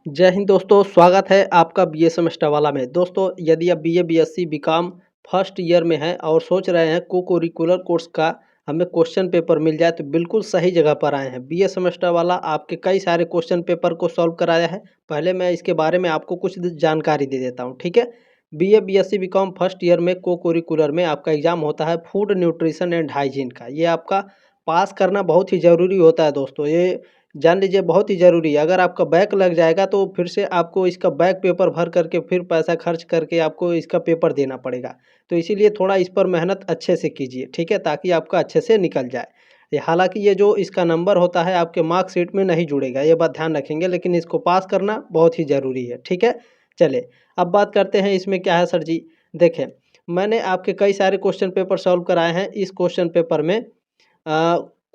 जय हिंद दोस्तों, स्वागत है आपका बीए सेमेस्टर वाला में। दोस्तों, यदि आप BA, BSc, BCom first year में हैं और सोच रहे हैं को करिकुलर कोर्स का हमें क्वेश्चन पेपर मिल जाए तो बिल्कुल सही जगह पर आए हैं। बीए सेमेस्टर वाला आपके कई सारे क्वेश्चन पेपर को सॉल्व कराया है। पहले मैं इसके बारे में आपको कुछ जानकारी दे देता हूँ, ठीक है। BA, BSc, BCom first year में को करिकुलर में आपका एग्जाम होता है फूड न्यूट्रिशन एंड हाइजीन का। ये आपका पास करना बहुत ही ज़रूरी होता है दोस्तों। ये जान लीजिए बहुत ही ज़रूरी है। अगर आपका बैक लग जाएगा तो फिर से आपको इसका बैक पेपर भर करके फिर पैसा खर्च करके आपको इसका पेपर देना पड़ेगा। तो इसीलिए थोड़ा इस पर मेहनत अच्छे से कीजिए, ठीक है, ताकि आपका अच्छे से निकल जाए। ये हालाँकि ये जो इसका नंबर होता है आपके मार्कशीट में नहीं जुड़ेगा, ये बात ध्यान रखेंगे, लेकिन इसको पास करना बहुत ही ज़रूरी है, ठीक है। चलिए, अब बात करते हैं इसमें क्या है सर जी। देखें, मैंने आपके कई सारे क्वेश्चन पेपर सॉल्व कराए हैं। इस क्वेश्चन पेपर में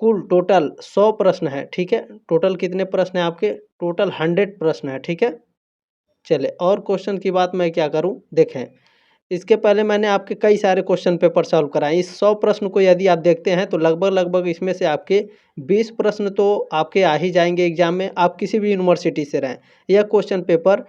कुल टोटल 100 प्रश्न है, ठीक है। टोटल कितने प्रश्न हैं आपके? टोटल 100 प्रश्न है, ठीक है। चलिए, और क्वेश्चन की बात मैं क्या करूं, देखें। इसके पहले मैंने आपके कई सारे क्वेश्चन पेपर सॉल्व कराए। इस 100 प्रश्न को यदि आप देखते हैं तो लगभग लगभग इसमें से आपके 20 प्रश्न तो आपके आ ही जाएंगे एग्जाम में, आप किसी भी यूनिवर्सिटी से रहें। यह question paper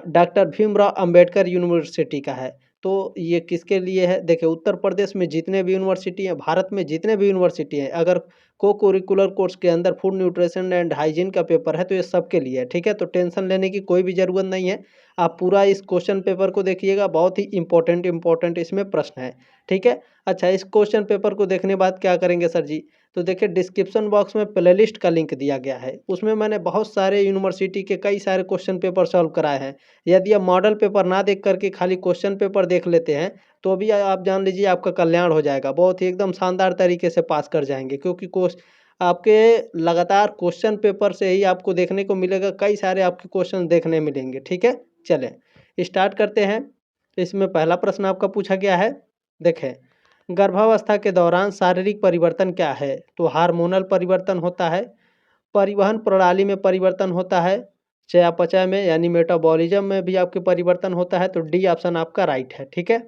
doctor Bhimrao Ambedkar university का है। तो ये किसके लिए है? देखिए, उत्तर प्रदेश में जितने भी यूनिवर्सिटी हैं, भारत में जितने भी यूनिवर्सिटी हैं, अगर को करिकुलर कोर्स के अंदर फूड न्यूट्रिशन एंड हाइजीन का पेपर है तो ये सबके लिए है, ठीक है। तो टेंशन लेने की कोई भी ज़रूरत नहीं है। आप पूरा इस क्वेश्चन पेपर को देखिएगा, बहुत ही इम्पोर्टेंट इसमें प्रश्न है, ठीक है। अच्छा, इस क्वेश्चन पेपर को देखने बाद क्या करेंगे सर जी? तो देखिए, डिस्क्रिप्शन बॉक्स में प्लेलिस्ट का लिंक दिया गया है, उसमें मैंने बहुत सारे यूनिवर्सिटी के कई सारे क्वेश्चन पेपर सॉल्व कराए हैं। यदि आप मॉडल पेपर ना देख करके खाली क्वेश्चन पेपर देख लेते हैं तो भी आप जान लीजिए आपका कल्याण हो जाएगा, बहुत ही एकदम शानदार तरीके से पास कर जाएंगे, क्योंकि आपके लगातार क्वेश्चन पेपर से ही आपको देखने को मिलेगा, कई सारे आपके क्वेश्चन देखने मिलेंगे, ठीक है। चलें, स्टार्ट करते हैं। इसमें पहला प्रश्न आपका पूछा गया है, देखें, गर्भावस्था के दौरान शारीरिक परिवर्तन क्या है? तो हार्मोनल परिवर्तन होता है, परिवहन प्रणाली में परिवर्तन होता है, चयापचय में यानी मेटाबॉलिज्म में भी आपके परिवर्तन होता है। तो डी ऑप्शन आपका राइट है, ठीक है।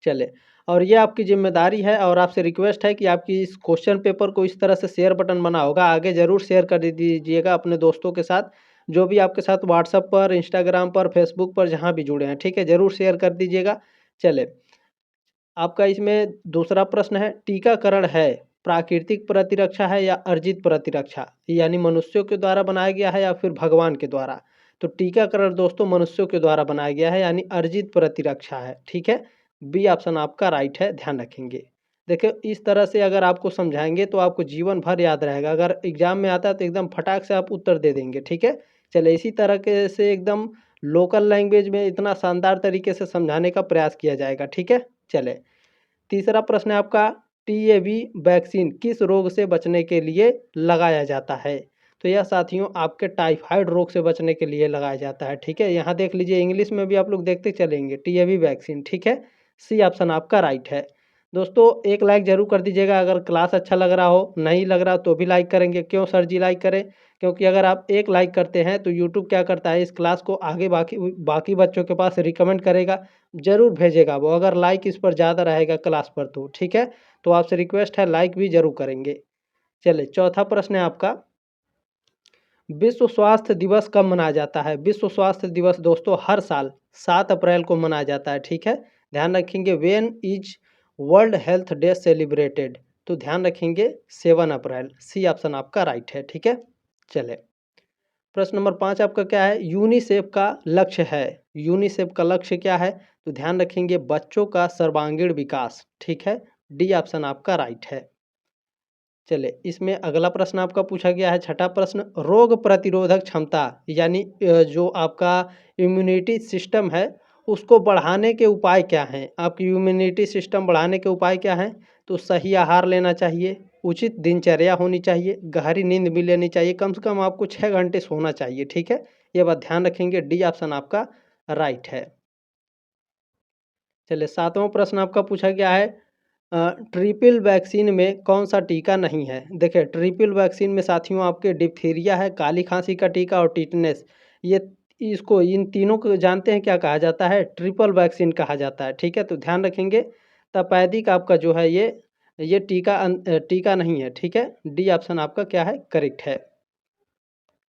चले, और ये आपकी जिम्मेदारी है और आपसे रिक्वेस्ट है कि आपकी इस क्वेश्चन पेपर को इस तरह से शेयर बटन बना होगा, आगे ज़रूर शेयर कर दीजिएगा अपने दोस्तों के साथ, जो भी आपके साथ व्हाट्सएप पर, इंस्टाग्राम पर, फेसबुक पर जहाँ भी जुड़े हैं, ठीक है, ज़रूर शेयर कर दीजिएगा। चले, आपका इसमें दूसरा प्रश्न है, टीकाकरण है प्राकृतिक प्रतिरक्षा है या अर्जित प्रतिरक्षा, यानी मनुष्यों के द्वारा बनाया गया है या फिर भगवान के द्वारा? तो टीकाकरण दोस्तों मनुष्यों के द्वारा बनाया गया है, यानी अर्जित प्रतिरक्षा है, ठीक है। बी ऑप्शन आपका राइट है, ध्यान रखेंगे। देखिए, इस तरह से अगर आपको समझाएंगे तो आपको जीवन भर याद रहेगा, अगर एग्जाम में आता है तो एकदम फटाक से आप उत्तर दे देंगे, ठीक है। चले, इसी तरह के से एकदम लोकल लैंग्वेज में इतना शानदार तरीके से समझाने का प्रयास किया जाएगा, ठीक है। चले, तीसरा प्रश्न है आपका, टीएवी वैक्सीन किस रोग से बचने के लिए लगाया जाता है? तो यह साथियों आपके टाइफाइड रोग से बचने के लिए लगाया जाता है, ठीक है। यहाँ देख लीजिए, इंग्लिश में भी आप लोग देखते चलेंगे, टीएवी वैक्सीन, ठीक है। सी ऑप्शन आपका राइट है। दोस्तों, एक लाइक जरूर कर दीजिएगा, अगर क्लास अच्छा लग रहा हो, नहीं लग रहा तो भी लाइक करेंगे। क्यों सर जी लाइक करें? क्योंकि अगर आप एक लाइक करते हैं तो यूट्यूब क्या करता है, इस क्लास को आगे बाकी बाकी बच्चों के पास रिकमेंड करेगा, ज़रूर भेजेगा वो, अगर लाइक इस पर ज़्यादा रहेगा क्लास पर तो, ठीक है। तो आपसे रिक्वेस्ट है, लाइक भी ज़रूर करेंगे। चलिए, चौथा प्रश्न है आपका, विश्व स्वास्थ्य दिवस कब मनाया जाता है? विश्व स्वास्थ्य दिवस दोस्तों हर साल 7 अप्रैल को मनाया जाता है, ठीक है। ध्यान रखेंगे, when is world health day celebrated? तो ध्यान रखेंगे 7 अप्रैल। सी ऑप्शन आपका राइट है, ठीक है। चले, प्रश्न नंबर 5 आपका क्या है? यूनिसेफ का लक्ष्य है, यूनिसेफ का लक्ष्य क्या है? तो ध्यान रखेंगे, बच्चों का सर्वांगीण विकास, ठीक है। डी ऑप्शन आपका राइट है। चले, इसमें अगला प्रश्न आपका पूछा गया है, छठा प्रश्न, रोग प्रतिरोधक क्षमता यानी जो आपका इम्यूनिटी सिस्टम है उसको बढ़ाने के उपाय क्या हैं? आपकी इम्यूनिटी सिस्टम बढ़ाने के उपाय क्या हैं? तो सही आहार लेना चाहिए, उचित दिनचर्या होनी चाहिए, गहरी नींद भी लेनी चाहिए, कम से कम आपको 6 घंटे सोना चाहिए, ठीक है। ये बात ध्यान रखेंगे, डी ऑप्शन आपका राइट है। चलिए, सातवां प्रश्न आपका पूछा गया है, ट्रिपल वैक्सीन में कौन सा टीका नहीं है? देखिए, ट्रिपल वैक्सीन में साथियों आपके डिप्थीरिया है, काली खांसी का टीका और टिटनेस। ये इसको इन तीनों को जानते हैं क्या कहा जाता है? ट्रिपल वैक्सीन कहा जाता है, ठीक है। तो ध्यान रखेंगे, तपेदिक आपका जो है ये टीका टीका नहीं है, ठीक है। डी ऑप्शन आपका क्या है? करेक्ट है।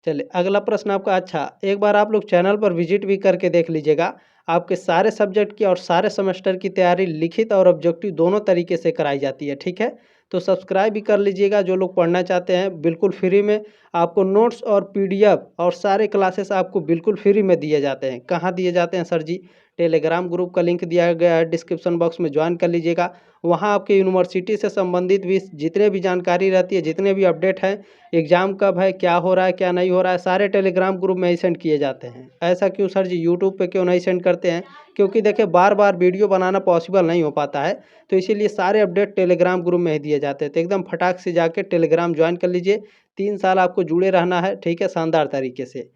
चलिए अगला प्रश्न आपका, अच्छा एक बार आप लोग चैनल पर विजिट भी करके देख लीजिएगा। आपके सारे सब्जेक्ट की और सारे सेमेस्टर की तैयारी लिखित और ऑब्जेक्टिव दोनों तरीके से कराई जाती है, ठीक है। तो सब्सक्राइब भी कर लीजिएगा, जो लोग पढ़ना चाहते हैं बिल्कुल फ्री में। आपको नोट्स और पीडीएफ और सारे क्लासेस आपको बिल्कुल फ्री में दिए जाते हैं। कहाँ दिए जाते हैं सर जी? टेलीग्राम ग्रुप का लिंक दिया गया है डिस्क्रिप्शन बॉक्स में, ज्वाइन कर लीजिएगा। वहाँ आपके यूनिवर्सिटी से संबंधित भी जितने भी जानकारी रहती है, जितने भी अपडेट हैं, एग्ज़ाम कब है, क्या हो रहा है, क्या नहीं हो रहा है, सारे टेलीग्राम ग्रुप में ही सेंड किए जाते हैं। ऐसा क्यों सर जी, यूट्यूब पे क्यों नहीं सेंड करते हैं? क्योंकि देखिए बार बार वीडियो बनाना पॉसिबल नहीं हो पाता है, तो इसीलिए सारे अपडेट टेलीग्राम ग्रुप में ही दिए जाते हैं। तो एकदम फटाक से जाके टेलीग्राम ज्वाइन कर लीजिए। 3 साल आपको जुड़े रहना है, ठीक है, शानदार तरीके से।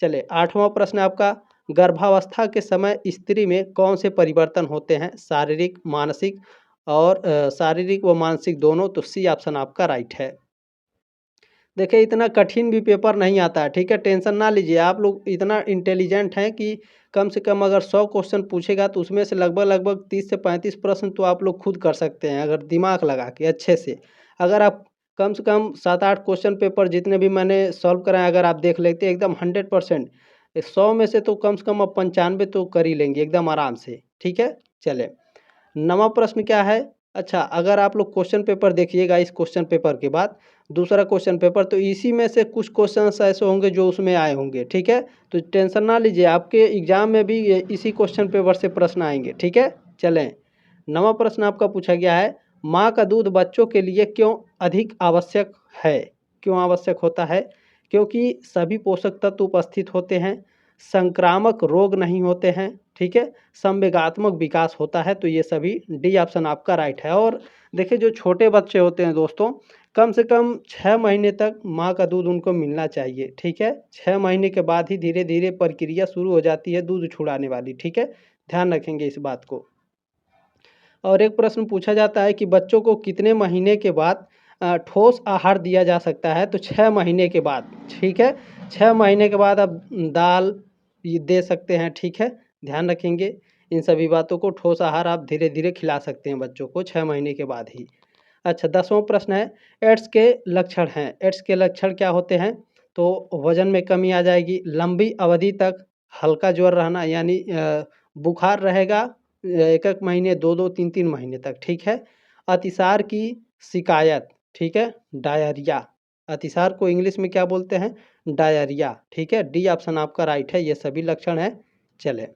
चलिए 8वां प्रश्न आपका, गर्भावस्था के समय स्त्री में कौन से परिवर्तन होते हैं? शारीरिक, मानसिक और शारीरिक व मानसिक दोनों। तो सी ऑप्शन आपका राइट है। देखिए इतना कठिन भी पेपर नहीं आता है, ठीक है, टेंशन ना लीजिए। आप लोग इतना इंटेलिजेंट हैं कि कम से कम अगर 100 क्वेश्चन पूछेगा तो उसमें से लगभग लगभग 30 से 35 प्रश्न तो आप लोग खुद कर सकते हैं, अगर दिमाग लगा के अच्छे से। अगर आप कम से कम 7-8 क्वेश्चन पेपर जितने भी मैंने सॉल्व कराए अगर आप देख लेते हैं एकदम 100%, 100 में से तो कम से कम आप 95 तो कर ही लेंगे एकदम आराम से, ठीक है। चले 9वां प्रश्न क्या है? अच्छा अगर आप लोग क्वेश्चन पेपर देखिएगा इस क्वेश्चन पेपर के बाद दूसरा क्वेश्चन पेपर, तो इसी में से कुछ क्वेश्चंस ऐसे होंगे जो उसमें आए होंगे, ठीक है। तो टेंशन ना लीजिए, आपके एग्जाम में भी इसी क्वेश्चन पेपर से प्रश्न आएंगे, ठीक है। चलें 9वां प्रश्न आपका पूछा गया है, माँ का दूध बच्चों के लिए क्यों अधिक आवश्यक है? क्यों आवश्यक होता है? क्योंकि सभी पोषक तत्व उपस्थित होते हैं, संक्रामक रोग नहीं होते हैं, ठीक है, संवेगात्मक विकास होता है। तो ये सभी डी ऑप्शन आपका राइट है। और देखिए जो छोटे बच्चे होते हैं दोस्तों, कम से कम 6 महीने तक माँ का दूध उनको मिलना चाहिए, ठीक है। 6 महीने के बाद ही धीरे धीरे प्रक्रिया शुरू हो जाती है दूध छुड़ाने वाली, ठीक है, ध्यान रखेंगे इस बात को। और एक प्रश्न पूछा जाता है कि बच्चों को कितने महीने के बाद ठोस आहार दिया जा सकता है? तो 6 महीने के बाद, ठीक है, 6 महीने के बाद आप दाल ये दे सकते हैं, ठीक है, ध्यान रखेंगे इन सभी बातों को। ठोस आहार आप धीरे धीरे खिला सकते हैं बच्चों को 6 महीने के बाद ही। अच्छा 10वां प्रश्न है, एड्स के लक्षण हैं। एड्स के लक्षण क्या होते हैं? तो वजन में कमी आ जाएगी, लंबी अवधि तक हल्का ज्वर रहना, यानी बुखार रहेगा 1-1 महीने, 2-2, 3-3 महीने तक, ठीक है। अतिसार की शिकायत, ठीक है, डायरिया। अतिसार को इंग्लिश में क्या बोलते हैं? डायरिया, ठीक है, डी ऑप्शन आपका राइट है, ये सभी लक्षण हैं। चले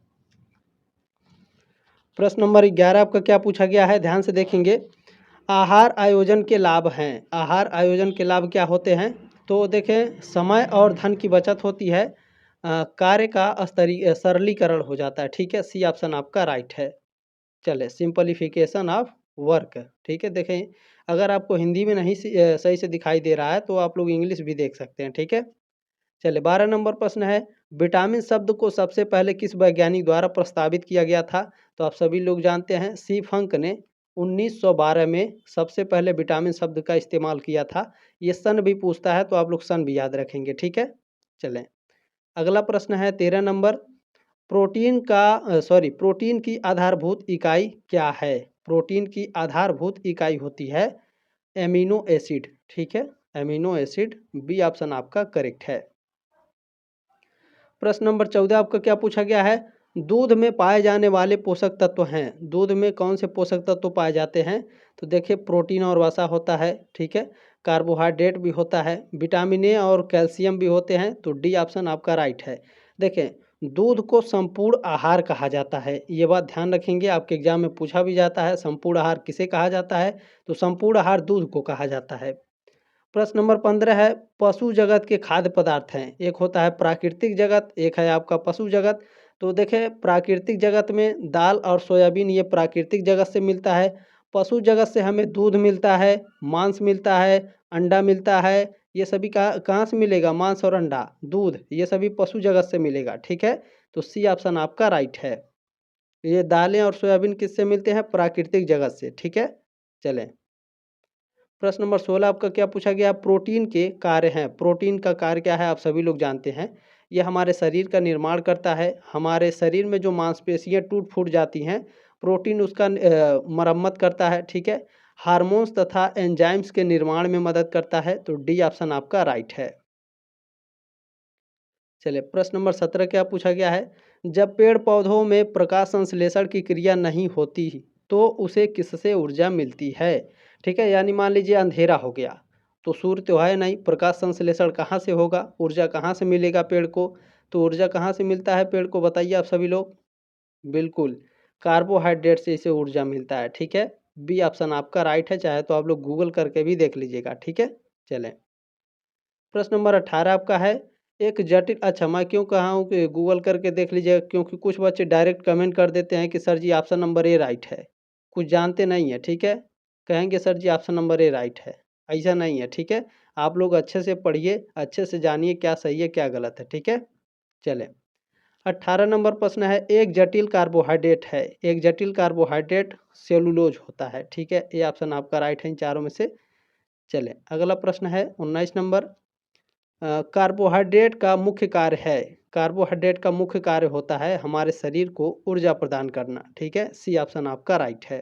प्रश्न नंबर 11 आपका क्या पूछा गया है, ध्यान से देखेंगे। आहार आयोजन के लाभ हैं। आहार आयोजन के लाभ क्या होते हैं? तो देखें समय और धन की बचत होती है, कार्य का स्तरीय सरलीकरण हो जाता है, ठीक है, सी ऑप्शन आपका राइट है। चले सिंपलीफिकेशन ऑफ वर्क, ठीक है। देखें अगर आपको हिंदी में नहीं सही से दिखाई दे रहा है तो आप लोग इंग्लिश भी देख सकते हैं, ठीक है। चलिए 12 नंबर प्रश्न है, विटामिन शब्द को सबसे पहले किस वैज्ञानिक द्वारा प्रस्तावित किया गया था? तो आप सभी लोग जानते हैं सी फंक ने 1912 में सबसे पहले विटामिन शब्द का इस्तेमाल किया था। ये सन भी पूछता है तो आप लोग सन भी याद रखेंगे, ठीक है। चलें अगला प्रश्न है 13 नंबर, प्रोटीन की आधारभूत इकाई क्या है? प्रोटीन की आधारभूत इकाई होती है एमिनो एसिड, ठीक है, एमिनो एसिड, बी ऑप्शन आपका करेक्ट है। प्रश्न नंबर 14 आपका क्या पूछा गया है, दूध में पाए जाने वाले पोषक तत्व हैं। दूध में कौन से पोषक तत्व पाए जाते हैं? तो देखिए प्रोटीन और वसा होता है, ठीक है, कार्बोहाइड्रेट भी होता है, विटामिन ए और कैल्शियम भी होते हैं। तो डी ऑप्शन आपका राइट है। देखें दूध को संपूर्ण आहार कहा जाता है, ये बात ध्यान रखेंगे, आपके एग्जाम में पूछा भी जाता है संपूर्ण आहार किसे कहा जाता है? तो संपूर्ण आहार दूध को कहा जाता है। प्रश्न नंबर 15 है, पशु जगत के खाद्य पदार्थ हैं। एक होता है प्राकृतिक जगत, एक है आपका पशु जगत। तो देखें प्राकृतिक जगत में दाल और सोयाबीन ये प्राकृतिक जगत से मिलता है। पशु जगत से हमें दूध मिलता है, मांस मिलता है, अंडा मिलता है। ये सभी कहाँ से मिलेगा? मांस और अंडा, दूध, ये सभी पशु जगत से मिलेगा, ठीक है। तो सी ऑप्शन आपका राइट है। ये दालें और सोयाबीन किससे मिलते हैं? प्राकृतिक जगत से, ठीक है। चलें प्रश्न नंबर 16 आपका क्या पूछा गया? प्रोटीन के कार्य हैं। प्रोटीन का कार्य क्या है आप सभी लोग जानते हैं, ये हमारे शरीर का निर्माण करता है। हमारे शरीर में जो मांसपेशियां टूट फूट जाती हैं, प्रोटीन उसका मरम्मत करता है, ठीक है। हार्मोन्स तथा एंजाइम्स के निर्माण में मदद करता है। तो डी ऑप्शन आपका राइट है। चलिए प्रश्न नंबर 17 क्या पूछा गया है, जब पेड़ पौधों में प्रकाश संश्लेषण की क्रिया नहीं होती तो उसे किससे ऊर्जा मिलती है। ठीक है, यानी मान लीजिए अंधेरा हो गया तो सूर्य तो है नहीं, प्रकाश संश्लेषण कहाँ से होगा, ऊर्जा कहाँ से मिलेगा पेड़ को। तो ऊर्जा कहाँ से मिलता है पेड़ को, बताइए आप सभी लोग। बिल्कुल, कार्बोहाइड्रेट से इसे ऊर्जा मिलता है। ठीक है, बी ऑप्शन आपका राइट है, चाहे तो आप लोग गूगल करके भी देख लीजिएगा। ठीक है, चलें। प्रश्न नंबर 18 आपका है, एक जटिल, अच्छा मैं क्यों कहा हूँ कि गूगल करके देख लीजिएगा, क्योंकि कुछ बच्चे डायरेक्ट कमेंट कर देते हैं कि sir ji option number A right है, कुछ जानते नहीं है। ठीक है, कहेंगे sir ji option number A right है, ऐसा नहीं है। ठीक है, आप लोग अच्छे से पढ़िए, अच्छे से जानिए क्या सही है क्या गलत है। ठीक है, चलें। 18 नंबर प्रश्न है, एक जटिल कार्बोहाइड्रेट है, एक जटिल कार्बोहाइड्रेट सेलुलोज होता है। ठीक है, ये ऑप्शन आपका राइट है इन चारों में से। चलें, अगला प्रश्न है 19 नंबर, कार्बोहाइड्रेट का मुख्य कार्य है, कार्बोहाइड्रेट का मुख्य कार्य होता है हमारे शरीर को ऊर्जा प्रदान करना। ठीक है, सी ऑप्शन आपका राइट है।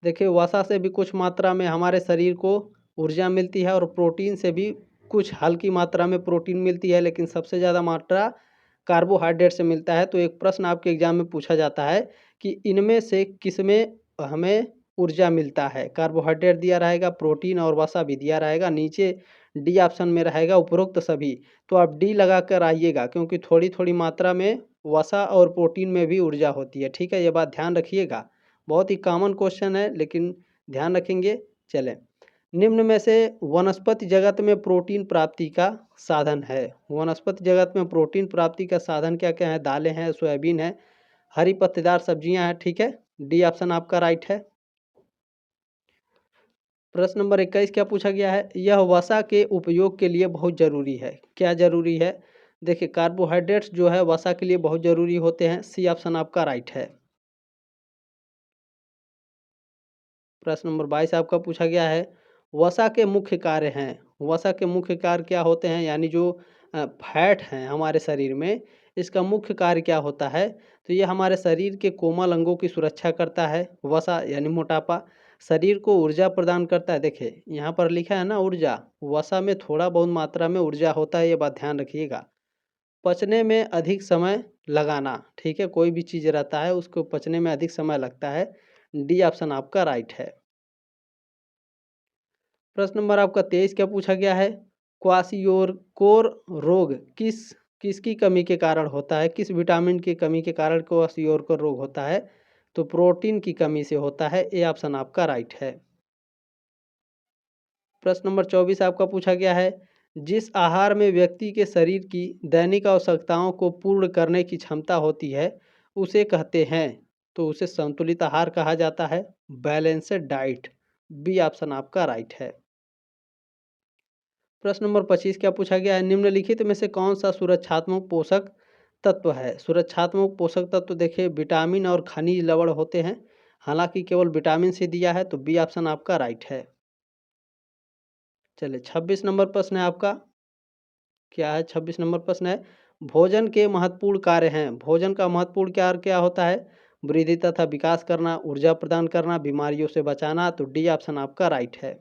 देखिए वसा से भी कुछ मात्रा में हमारे शरीर को ऊर्जा मिलती है और प्रोटीन से भी कुछ हल्की मात्रा में प्रोटीन मिलती है, लेकिन सबसे ज़्यादा मात्रा कार्बोहाइड्रेट से मिलता है। तो एक प्रश्न आपके एग्जाम में पूछा जाता है कि इनमें से किसमें हमें ऊर्जा मिलता है। कार्बोहाइड्रेट दिया रहेगा, प्रोटीन और वसा भी दिया रहेगा, नीचे डी ऑप्शन में रहेगा उपरोक्त सभी। तो आप डी लगा कर आइएगा, क्योंकि थोड़ी थोड़ी मात्रा में वसा और प्रोटीन में भी ऊर्जा होती है। ठीक है, ये बात ध्यान रखिएगा, बहुत ही कॉमन क्वेश्चन है लेकिन ध्यान रखेंगे। चलें, निम्न में से वनस्पति जगत में प्रोटीन प्राप्ति का साधन है, वनस्पति जगत में प्रोटीन प्राप्ति का साधन क्या क्या है, दालें हैं, सोयाबीन है, हरी पत्तेदार सब्जियां हैं। ठीक है, डी ऑप्शन आपका राइट है। प्रश्न नंबर 21 क्या पूछा गया है, यह वसा के उपयोग के लिए बहुत जरूरी है, क्या जरूरी है। देखिए कार्बोहाइड्रेट्स जो है वसा के लिए बहुत जरूरी होते हैं, सी ऑप्शन आपका राइट है। प्रश्न नंबर 22 आपका पूछा गया है, वसा के मुख्य कार्य हैं, वसा के मुख्य कार्य क्या होते हैं, यानी जो फैट हैं हमारे शरीर में, इसका मुख्य कार्य क्या होता है। तो ये हमारे शरीर के कोमल अंगों की सुरक्षा करता है। वसा यानी मोटापा शरीर को ऊर्जा प्रदान करता है। देखिए यहाँ पर लिखा है ना ऊर्जा, वसा में थोड़ा बहुत मात्रा में ऊर्जा होता है, ये बात ध्यान रखिएगा। पचने में अधिक समय लगाना, ठीक है, कोई भी चीज़ रहता है उसको पचने में अधिक समय लगता है, डी ऑप्शन आपका राइट है। प्रश्न नंबर आपका 23 क्या पूछा गया है, क्वासियोरकोर रोग किसकी कमी के कारण होता है, किस विटामिन की कमी के कारण क्वासियोरकोर रोग होता है। तो प्रोटीन की कमी से होता है, ए ऑप्शन आपका राइट है। प्रश्न नंबर 24 आपका पूछा गया है, जिस आहार में व्यक्ति के शरीर की दैनिक आवश्यकताओं को पूर्ण करने की क्षमता होती है उसे कहते हैं। तो उसे संतुलित आहार कहा जाता है, बैलेंस्ड डाइट, बी ऑप्शन आपका राइट है। प्रश्न नंबर 25 क्या पूछा गया है, निम्नलिखित में से कौन सा सुरक्षात्मक पोषक तत्व है। सुरक्षात्मक पोषक तत्व देखिए विटामिन और खनिज लवण होते हैं, हालांकि केवल विटामिन से दिया है, तो बी ऑप्शन आपका राइट है। चलिए 26 नंबर प्रश्न है आपका, क्या है 26 नंबर प्रश्न है, भोजन के महत्वपूर्ण कार्य हैं, भोजन का महत्वपूर्ण कार्य क्या होता है, वृद्धि तथा विकास करना, ऊर्जा प्रदान करना, बीमारियों से बचाना। तो डी ऑप्शन आपका राइट है।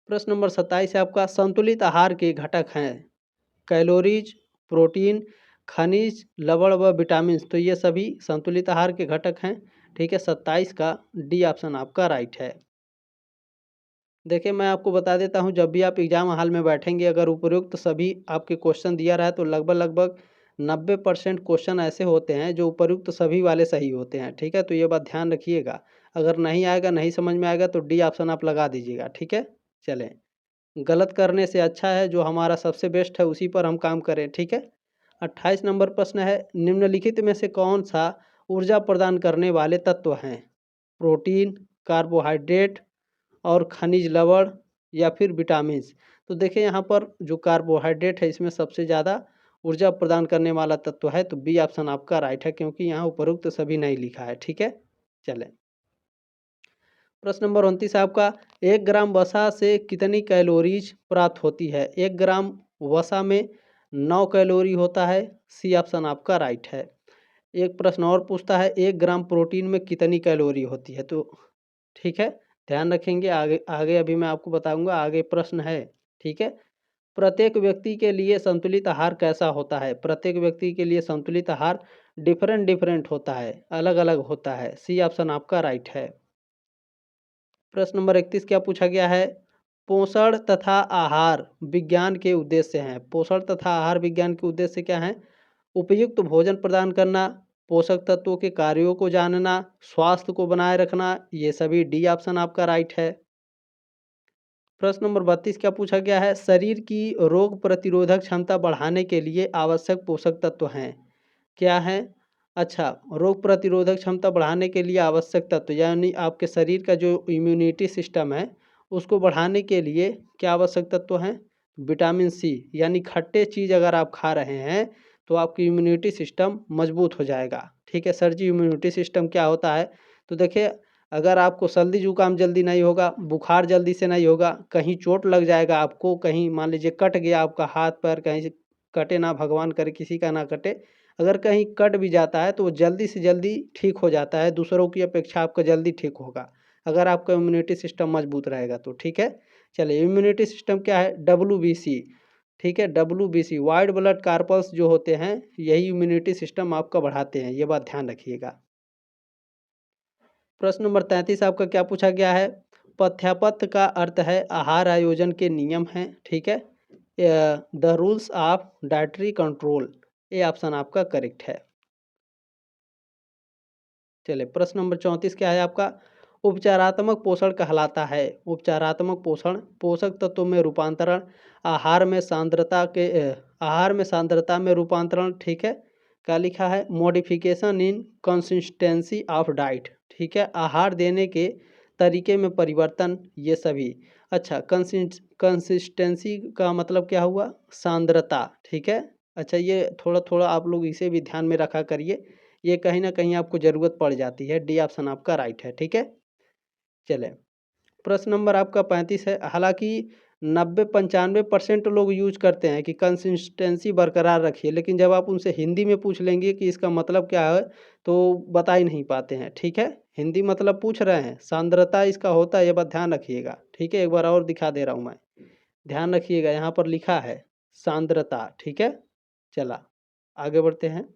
प्रश्न नंबर 27 है आपका, संतुलित आहार के घटक हैं, कैलोरीज, प्रोटीन, खनिज लवण व विटामिन। तो ये सभी संतुलित आहार के घटक हैं। ठीक है, 27 का डी ऑप्शन आपका राइट है। देखिए मैं आपको बता देता हूँ, जब भी आप एग्जाम हॉल में बैठेंगे अगर उपरोक्त सभी आपके क्वेश्चन दिया रहा है तो लगभग लगभग 90% क्वेश्चन ऐसे होते हैं जो उपरोक्त सभी वाले सही होते हैं। ठीक है, तो ये बात ध्यान रखिएगा, अगर नहीं आएगा, नहीं समझ में आएगा तो डी ऑप्शन आप लगा दीजिएगा। ठीक है, चलें, गलत करने से अच्छा है जो हमारा सबसे बेस्ट है उसी पर हम काम करें। ठीक है, 28 नंबर प्रश्न है, निम्नलिखित में से कौन सा ऊर्जा प्रदान करने वाले तत्व हैं, प्रोटीन, कार्बोहाइड्रेट और खनिज लवण या फिर विटामिन्स। तो देखिए यहाँ पर जो कार्बोहाइड्रेट है इसमें सबसे ज़्यादा ऊर्जा प्रदान करने वाला तत्व है, तो बी ऑप्शन आपका राइट है, क्योंकि यहाँ उपरोक्त सभी नहीं लिखा है। ठीक है, चलें। प्रश्न नंबर 29 आपका, 1 ग्राम वसा से कितनी कैलोरीज प्राप्त होती है। 1 ग्राम वसा में 9 कैलोरी होता है, सी ऑप्शन आपका राइट है। एक प्रश्न और पूछता है, 1 ग्राम प्रोटीन में कितनी कैलोरी होती है। तो ठीक है, ध्यान रखेंगे, आगे आगे अभी मैं आपको बताऊंगा, आगे प्रश्न है। ठीक है, प्रत्येक व्यक्ति के लिए संतुलित आहार कैसा होता है? प्रत्येक व्यक्ति के लिए संतुलित आहार डिफरेंट डिफरेंट होता है, अलग अलग होता है। सी ऑप्शन आपका राइट है। प्रश्न नंबर 31 क्या पूछा गया है? पोषण तथा आहार विज्ञान के उद्देश्य हैं। पोषण तथा आहार विज्ञान के उद्देश्य क्या हैं? उपयुक्त भोजन प्रदान करना, पोषक तत्वों के कार्यों को जानना, स्वास्थ्य को बनाए रखना, ये सभी डी ऑप्शन आपका राइट है। प्रश्न नंबर 32 क्या पूछा गया है? शरीर की रोग प्रतिरोधक क्षमता बढ़ाने के लिए आवश्यक पोषक तत्व हैं। क्या है? अच्छा, रोग प्रतिरोधक क्षमता बढ़ाने के लिए आवश्यक तत्व यानी आपके शरीर का जो इम्यूनिटी सिस्टम है उसको बढ़ाने के लिए क्या आवश्यक तत्व हैं? विटामिन सी, यानी खट्टे चीज़ अगर आप खा रहे हैं तो आपकी इम्यूनिटी सिस्टम मजबूत हो जाएगा। ठीक है सर जी, इम्यूनिटी सिस्टम क्या होता है? तो देखिए, अगर आपको सर्दी जुकाम जल्दी नहीं होगा, बुखार जल्दी से नहीं होगा, कहीं चोट लग जाएगा आपको, कहीं मान लीजिए कट गया आपका हाथ पैर, कहीं से कटे ना, भगवान करे किसी का ना कटे, अगर कहीं कट भी जाता है तो वो जल्दी से जल्दी ठीक हो जाता है, दूसरों की अपेक्षा आपका जल्दी ठीक होगा अगर आपका इम्यूनिटी सिस्टम मजबूत रहेगा तो। ठीक है, चलिए इम्यूनिटी सिस्टम क्या है? WBC। ठीक है, WBC वाइट ब्लड कार्पल्स जो होते हैं यही इम्यूनिटी सिस्टम आपका बढ़ाते हैं, ये बात ध्यान रखिएगा। प्रश्न नंबर 33 आपका क्या पूछा गया है? पथ्यापथ का अर्थ है आहार आयोजन के नियम हैं। ठीक है, the rules of dietary control, ये ऑप्शन आपका करेक्ट है। चलिए प्रश्न नंबर 34 क्या है आपका? उपचारात्मक पोषण कहलाता है। उपचारात्मक पोषण पोषक तत्वों में रूपांतरण, आहार में सांद्रता के आहार में सांद्रता में रूपांतरण। ठीक है, क्या लिखा है? Modification in consistency of diet. ठीक है, आहार देने के तरीके में परिवर्तन, ये सभी। अच्छा, कंसिस्टेंसी का मतलब क्या हुआ? सांद्रता। ठीक है, अच्छा ये थोड़ा थोड़ा आप लोग इसे भी ध्यान में रखा करिए, ये कहीं ना कहीं आपको ज़रूरत पड़ जाती है। डी ऑप्शन आपका राइट है। ठीक है, चले प्रश्न नंबर आपका 35 है। हालांकि 90-95% लोग यूज करते हैं कि कंसिस्टेंसी बरकरार रखिए, लेकिन जब आप उनसे हिंदी में पूछ लेंगे कि इसका मतलब क्या है तो बता ही नहीं पाते हैं। ठीक है, हिंदी मतलब पूछ रहे हैं, सांद्रता इसका होता है, ये बात ध्यान रखिएगा। ठीक है, एक बार और दिखा दे रहा हूँ मैं, ध्यान रखिएगा, यहाँ पर लिखा है सांद्रता। ठीक है, चला आगे बढ़ते हैं।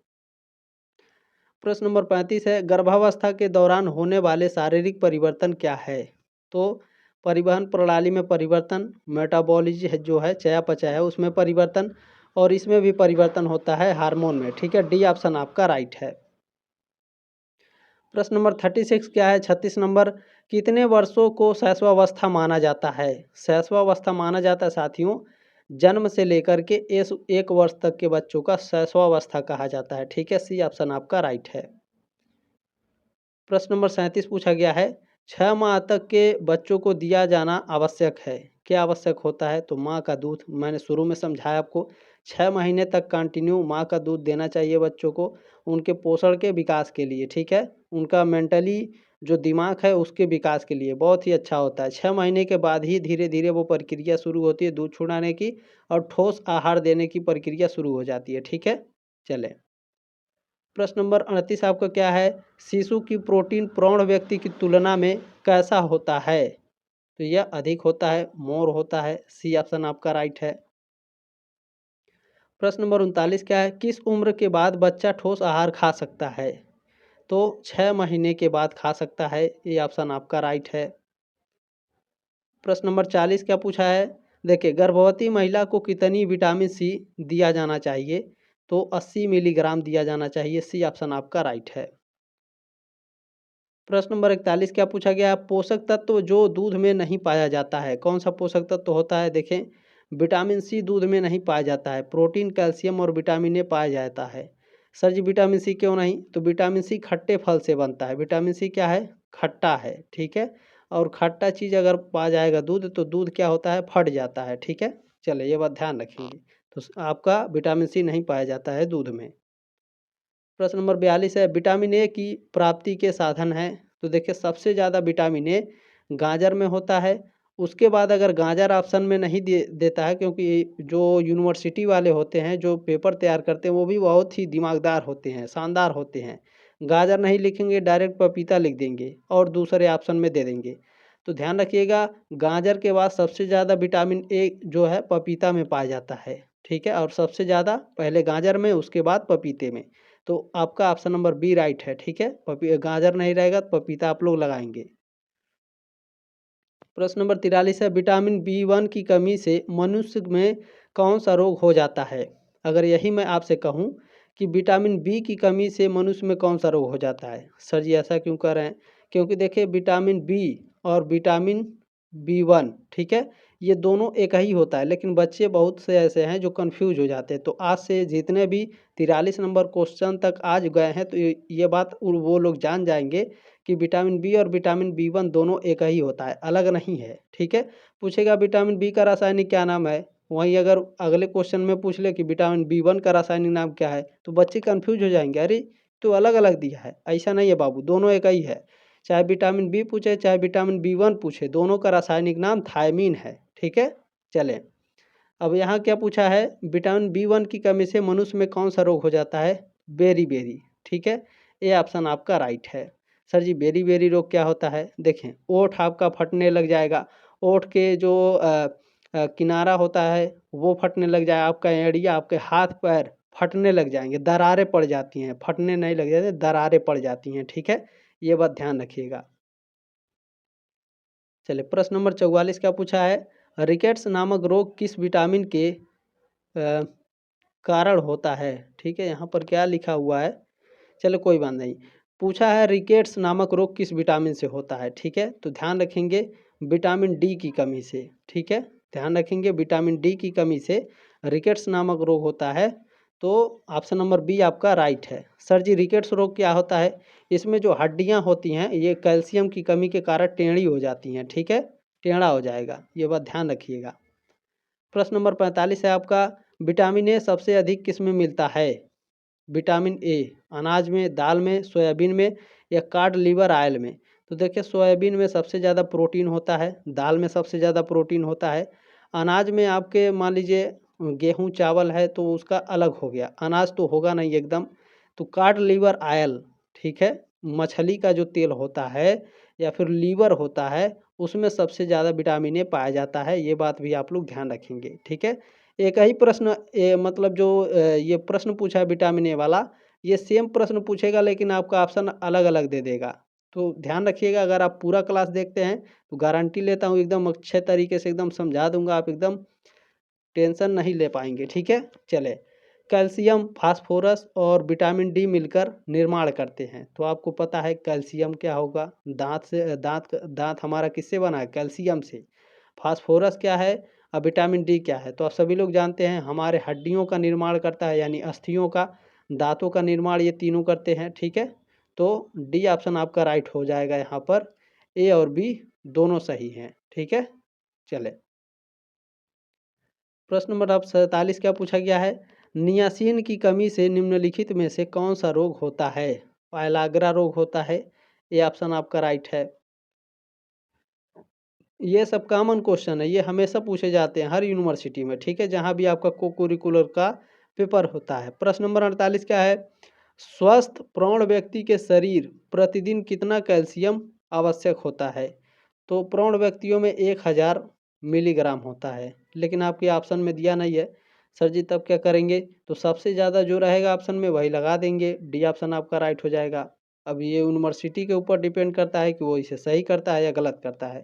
प्रश्न नंबर 35 है, गर्भावस्था के दौरान होने वाले शारीरिक परिवर्तन क्या है? तो परिवहन प्रणाली में परिवर्तन, मेटाबॉलिज्म जो है चयापचय है उसमें परिवर्तन, और इसमें भी परिवर्तन होता है हार्मोन में। ठीक है, डी ऑप्शन आपका राइट है। प्रश्न नंबर 36 क्या है? 36 नंबर, कितने वर्षों को शैशवावस्था माना जाता है? शैशवावस्था माना जाता है साथियों, जन्म से लेकर के 1 वर्ष तक के बच्चों का शैशवावस्था कहा जाता है। ठीक है, सी ऑप्शन आपका राइट है। प्रश्न नंबर 37 पूछा गया है, 6 माह तक के बच्चों को दिया जाना आवश्यक है। क्या आवश्यक होता है? तो माँ का दूध, मैंने शुरू में समझाया आपको, 6 महीने तक कंटिन्यू माँ का दूध देना चाहिए बच्चों को, उनके पोषण के विकास के लिए। ठीक है, उनका मेंटली जो दिमाग है उसके विकास के लिए बहुत ही अच्छा होता है। 6 महीने के बाद ही धीरे धीरे वो प्रक्रिया शुरू होती है दूध छुड़ाने की, और ठोस आहार देने की प्रक्रिया शुरू हो जाती है। ठीक है, चलें प्रश्न नंबर 38 आपका क्या है? शिशु की प्रोटीन प्रौढ़ व्यक्ति की तुलना में कैसा होता है? तो यह अधिक होता है, मोर होता है। सी ऑप्शन आपका राइट है। प्रश्न नंबर 39 क्या है? किस उम्र के बाद बच्चा ठोस आहार खा सकता है? तो 6 महीने के बाद खा सकता है, ये ऑप्शन आपका राइट है। प्रश्न नंबर 40 क्या पूछा है? देखिए, गर्भवती महिला को कितनी विटामिन सी दिया जाना चाहिए? तो 80 मिलीग्राम दिया जाना चाहिए। सी ऑप्शन आपका राइट है। प्रश्न नंबर 41 क्या पूछा गया? पोषक तत्व जो दूध में नहीं पाया जाता है, कौन सा पोषक तत्व होता है? देखें, विटामिन सी दूध में नहीं पाया जाता है, प्रोटीन, कैल्शियम और विटामिन ए पाया जाता है। सर जी विटामिन सी क्यों नहीं? तो विटामिन सी खट्टे फल से बनता है। विटामिन सी क्या है? खट्टा है। ठीक है, और खट्टा चीज़ अगर पा जाएगा दूध तो दूध क्या होता है? फट जाता है। ठीक है, चलिए ये बात ध्यान रखिए, तो आपका विटामिन सी नहीं पाया जाता है दूध में। प्रश्न नंबर 42 है, विटामिन ए की प्राप्ति के साधन हैं? तो देखिए, सबसे ज़्यादा विटामिन ए गाजर में होता है। उसके बाद अगर गाजर ऑप्शन में नहीं देता है, क्योंकि जो यूनिवर्सिटी वाले होते हैं जो पेपर तैयार करते हैं वो भी बहुत ही दिमागदार होते हैं, शानदार होते हैं। गाजर नहीं लिखेंगे, डायरेक्ट पपीता लिख देंगे और दूसरे ऑप्शन में दे देंगे। तो ध्यान रखिएगा, गाजर के बाद सबसे ज़्यादा विटामिन ए जो है पपीता में पाया जाता है, ठीक है, और सबसे ज़्यादा पहले गाजर में, उसके बाद पपीते में। तो आपका ऑप्शन नंबर बी राइट है, ठीक है। गाजर नहीं रहेगा तो पपीता आप लोग लगाएंगे। प्रश्न नंबर 43 है, विटामिन बी 1 की कमी से मनुष्य में कौन सा रोग हो जाता है? अगर यही मैं आपसे कहूँ कि विटामिन बी की कमी से मनुष्य में कौन सा रोग हो जाता है? सर जी ऐसा क्यों कर रहे हैं? क्योंकि देखिए विटामिन बी और विटामिन बी 1, ठीक है, ये दोनों एक ही होता है, लेकिन बच्चे बहुत से ऐसे हैं जो कंफ्यूज हो जाते हैं। तो आज से जितने भी 43 नंबर क्वेश्चन तक आज गए हैं, तो ये बात वो लोग जान जाएंगे कि विटामिन बी और विटामिन बी 1 दोनों एक ही होता है, अलग नहीं है, ठीक है। पूछेगा विटामिन बी का रासायनिक क्या नाम है, वहीं अगर अगले क्वेश्चन में पूछ ले कि विटामिन बी 1 का रासायनिक नाम क्या है, तो बच्चे कंफ्यूज हो जाएंगे, अरे तो अलग अलग दिया है। ऐसा नहीं है बाबू, दोनों एक ही है। चाहे विटामिन बी पूछे चाहे विटामिन बी 1 पूछे, दोनों का रासायनिक नाम थायमीन है, ठीक है। चलें, अब यहाँ क्या पूछा है, विटामिन बी 1 की कमी से मनुष्य में कौन सा रोग हो जाता है? बेरी बेरी, ठीक है, ये ऑप्शन आपका राइट है। सर जी बेरी बेरी रोग क्या होता है? देखें, ओठ आपका फटने लग जाएगा, ओठ के जो किनारा होता है वो फटने लग जाएगा, आपका एड़िया, आपके हाथ पैर फटने लग जाएंगे, दरारें पड़ जाती हैं, फटने नहीं लग जाते, दरारें पड़ जाती हैं, ठीक है, ये बात ध्यान रखिएगा। चलिए, प्रश्न नंबर 44 क्या पूछा है, रिकेट्स नामक रोग किस विटामिन के कारण होता है? ठीक है, यहाँ पर क्या लिखा हुआ है, चलो कोई बात नहीं। पूछा है रिकेट्स नामक रोग किस विटामिन से होता है, ठीक है, तो ध्यान रखेंगे विटामिन डी की कमी से, ठीक है, ध्यान रखेंगे विटामिन डी की कमी से रिकेट्स नामक रोग होता है। तो ऑप्शन नंबर बी आपका राइट है। सर जी रिकेट्स रोग क्या होता है? इसमें जो हड्डियां होती हैं ये कैल्शियम की कमी के कारण टेढ़ी हो जाती हैं, ठीक है, टेढ़ा हो जाएगा, ये बात ध्यान रखिएगा। प्रश्न नंबर 45 है आपका, विटामिन ए सबसे अधिक किस में मिलता है? विटामिन ए अनाज में, दाल में, सोयाबीन में या कार्ड लीवर आयल में? तो देखिए सोयाबीन में सबसे ज़्यादा प्रोटीन होता है, दाल में सबसे ज़्यादा प्रोटीन होता है, अनाज में आपके मान लीजिए गेहूं चावल है तो उसका अलग हो गया, अनाज तो होगा नहीं एकदम। तो कार्ड लीवर आयल, ठीक है, मछली का जो तेल होता है या फिर लीवर होता है, उसमें सबसे ज़्यादा विटामिन ए पाया जाता है, ये बात भी आप लोग ध्यान रखेंगे, ठीक है। एक ही प्रश्न मतलब जो ये प्रश्न पूछा है विटामिन ए वाला, ये सेम प्रश्न पूछेगा लेकिन आपका ऑप्शन अलग अलग दे देगा। तो ध्यान रखिएगा, अगर आप पूरा क्लास देखते हैं तो गारंटी लेता हूँ एकदम अच्छे तरीके से एकदम समझा दूंगा, आप एकदम टेंशन नहीं ले पाएंगे, ठीक है। चले, कैल्शियम, फास्फोरस और विटामिन डी मिलकर निर्माण करते हैं, तो आपको पता है कैल्शियम क्या होगा, दांत से, दांत हमारा किससे बना है? कैल्शियम से। फास्फोरस क्या है और विटामिन डी क्या है? तो आप सभी लोग जानते हैं, हमारे हड्डियों का निर्माण करता है, यानी अस्थियों का, दांतों का निर्माण ये तीनों करते हैं, ठीक है। तो डी ऑप्शन आपका राइट हो जाएगा, यहाँ पर ए और बी दोनों सही हैं, ठीक है। चले, प्रश्न नंबर अब 47 क्या पूछा गया है, नियासिन की कमी से निम्नलिखित में से कौन सा रोग होता है? पायलाग्रा रोग होता है, ये ऑप्शन आपका राइट है। ये सब कॉमन क्वेश्चन है, ये हमेशा पूछे जाते हैं हर यूनिवर्सिटी में, ठीक है, जहाँ भी आपका को करिकुलर का पेपर होता है। प्रश्न नंबर 48 क्या है, स्वस्थ प्रौढ़ व्यक्ति के शरीर प्रतिदिन कितना कैल्शियम आवश्यक होता है? तो प्रौढ़ व्यक्तियों में 1000 मिलीग्राम होता है, लेकिन आपके ऑप्शन में दिया नहीं है। सर जी तब क्या करेंगे? तो सबसे ज़्यादा जो रहेगा ऑप्शन में वही लगा देंगे, डी ऑप्शन आपका राइट हो जाएगा। अब ये यूनिवर्सिटी के ऊपर डिपेंड करता है कि वो इसे सही करता है या गलत करता है,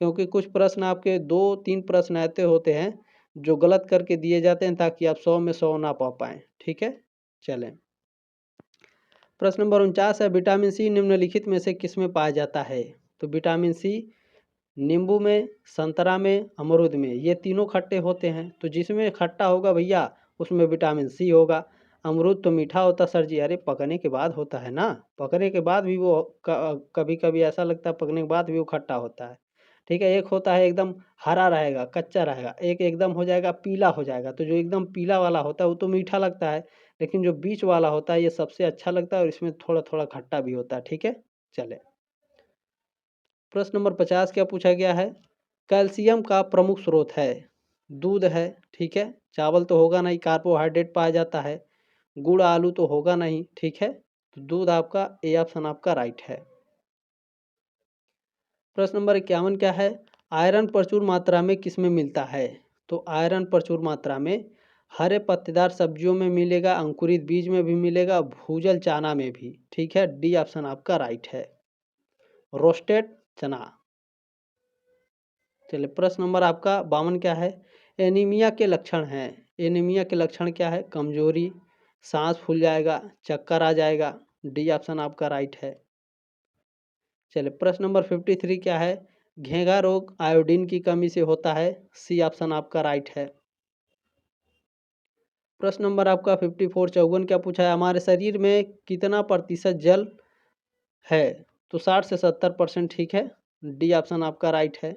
क्योंकि कुछ प्रश्न आपके 2-3 प्रश्न ऐसे होते हैं जो गलत करके दिए जाते हैं ताकि आप 100 में 100 ना पा पाएँ, ठीक है। चलें, प्रश्न नंबर 49 है, विटामिन सी निम्नलिखित में से किस में पाया जाता है? तो विटामिन सी नींबू में, संतरा में, अमरूद में, ये तीनों खट्टे होते हैं, तो जिसमें खट्टा होगा भैया उसमें विटामिन सी होगा। अमरूद तो मीठा होता सर जी, अरे पकने के बाद होता है ना, पकने के बाद भी वो कभी कभी ऐसा लगता है पकने के बाद भी वो खट्टा होता है, ठीक है। एक होता है एकदम हरा रहेगा, कच्चा रहेगा, एक एकदम हो जाएगा पीला हो जाएगा। तो जो एकदम पीला वाला होता है वो तो मीठा लगता है, लेकिन जो बीच वाला होता है ये सबसे अच्छा लगता है और इसमें थोड़ा थोड़ा खट्टा भी होता है, ठीक है। चले, प्रश्न नंबर 50 क्या पूछा गया है, कैल्शियम का प्रमुख स्रोत है? दूध है, ठीक है, चावल तो होगा नहीं, कार्बोहाइड्रेट पाया जाता है, गुड़ आलू तो होगा नहीं, ठीक है, तो दूध आपका ए ऑप्शन आपका राइट है। प्रश्न नंबर 51 क्या है? आयरन प्रचुर मात्रा में किस में मिलता है? तो आयरन प्रचुर मात्रा में हरे पत्तेदार सब्जियों में मिलेगा, अंकुरित बीज में भी मिलेगा, भूजल चना में भी। ठीक है, डी ऑप्शन आपका राइट है, रोस्टेड चना। चलिए प्रश्न नंबर आपका 52 क्या है? एनीमिया के लक्षण हैं। एनीमिया के लक्षण क्या है? कमजोरी, सांस फूल जाएगा, चक्कर आ जाएगा। डी ऑप्शन आपका राइट है। चलिए प्रश्न नंबर 53 क्या है? घेंघा रोग आयोडीन की कमी से होता है। सी ऑप्शन आपका राइट है। प्रश्न नंबर आपका 54 54 क्या पूछा है? हमारे शरीर में कितना प्रतिशत जल है? तो 60 से 70%। ठीक है, डी ऑप्शन आपका राइट है।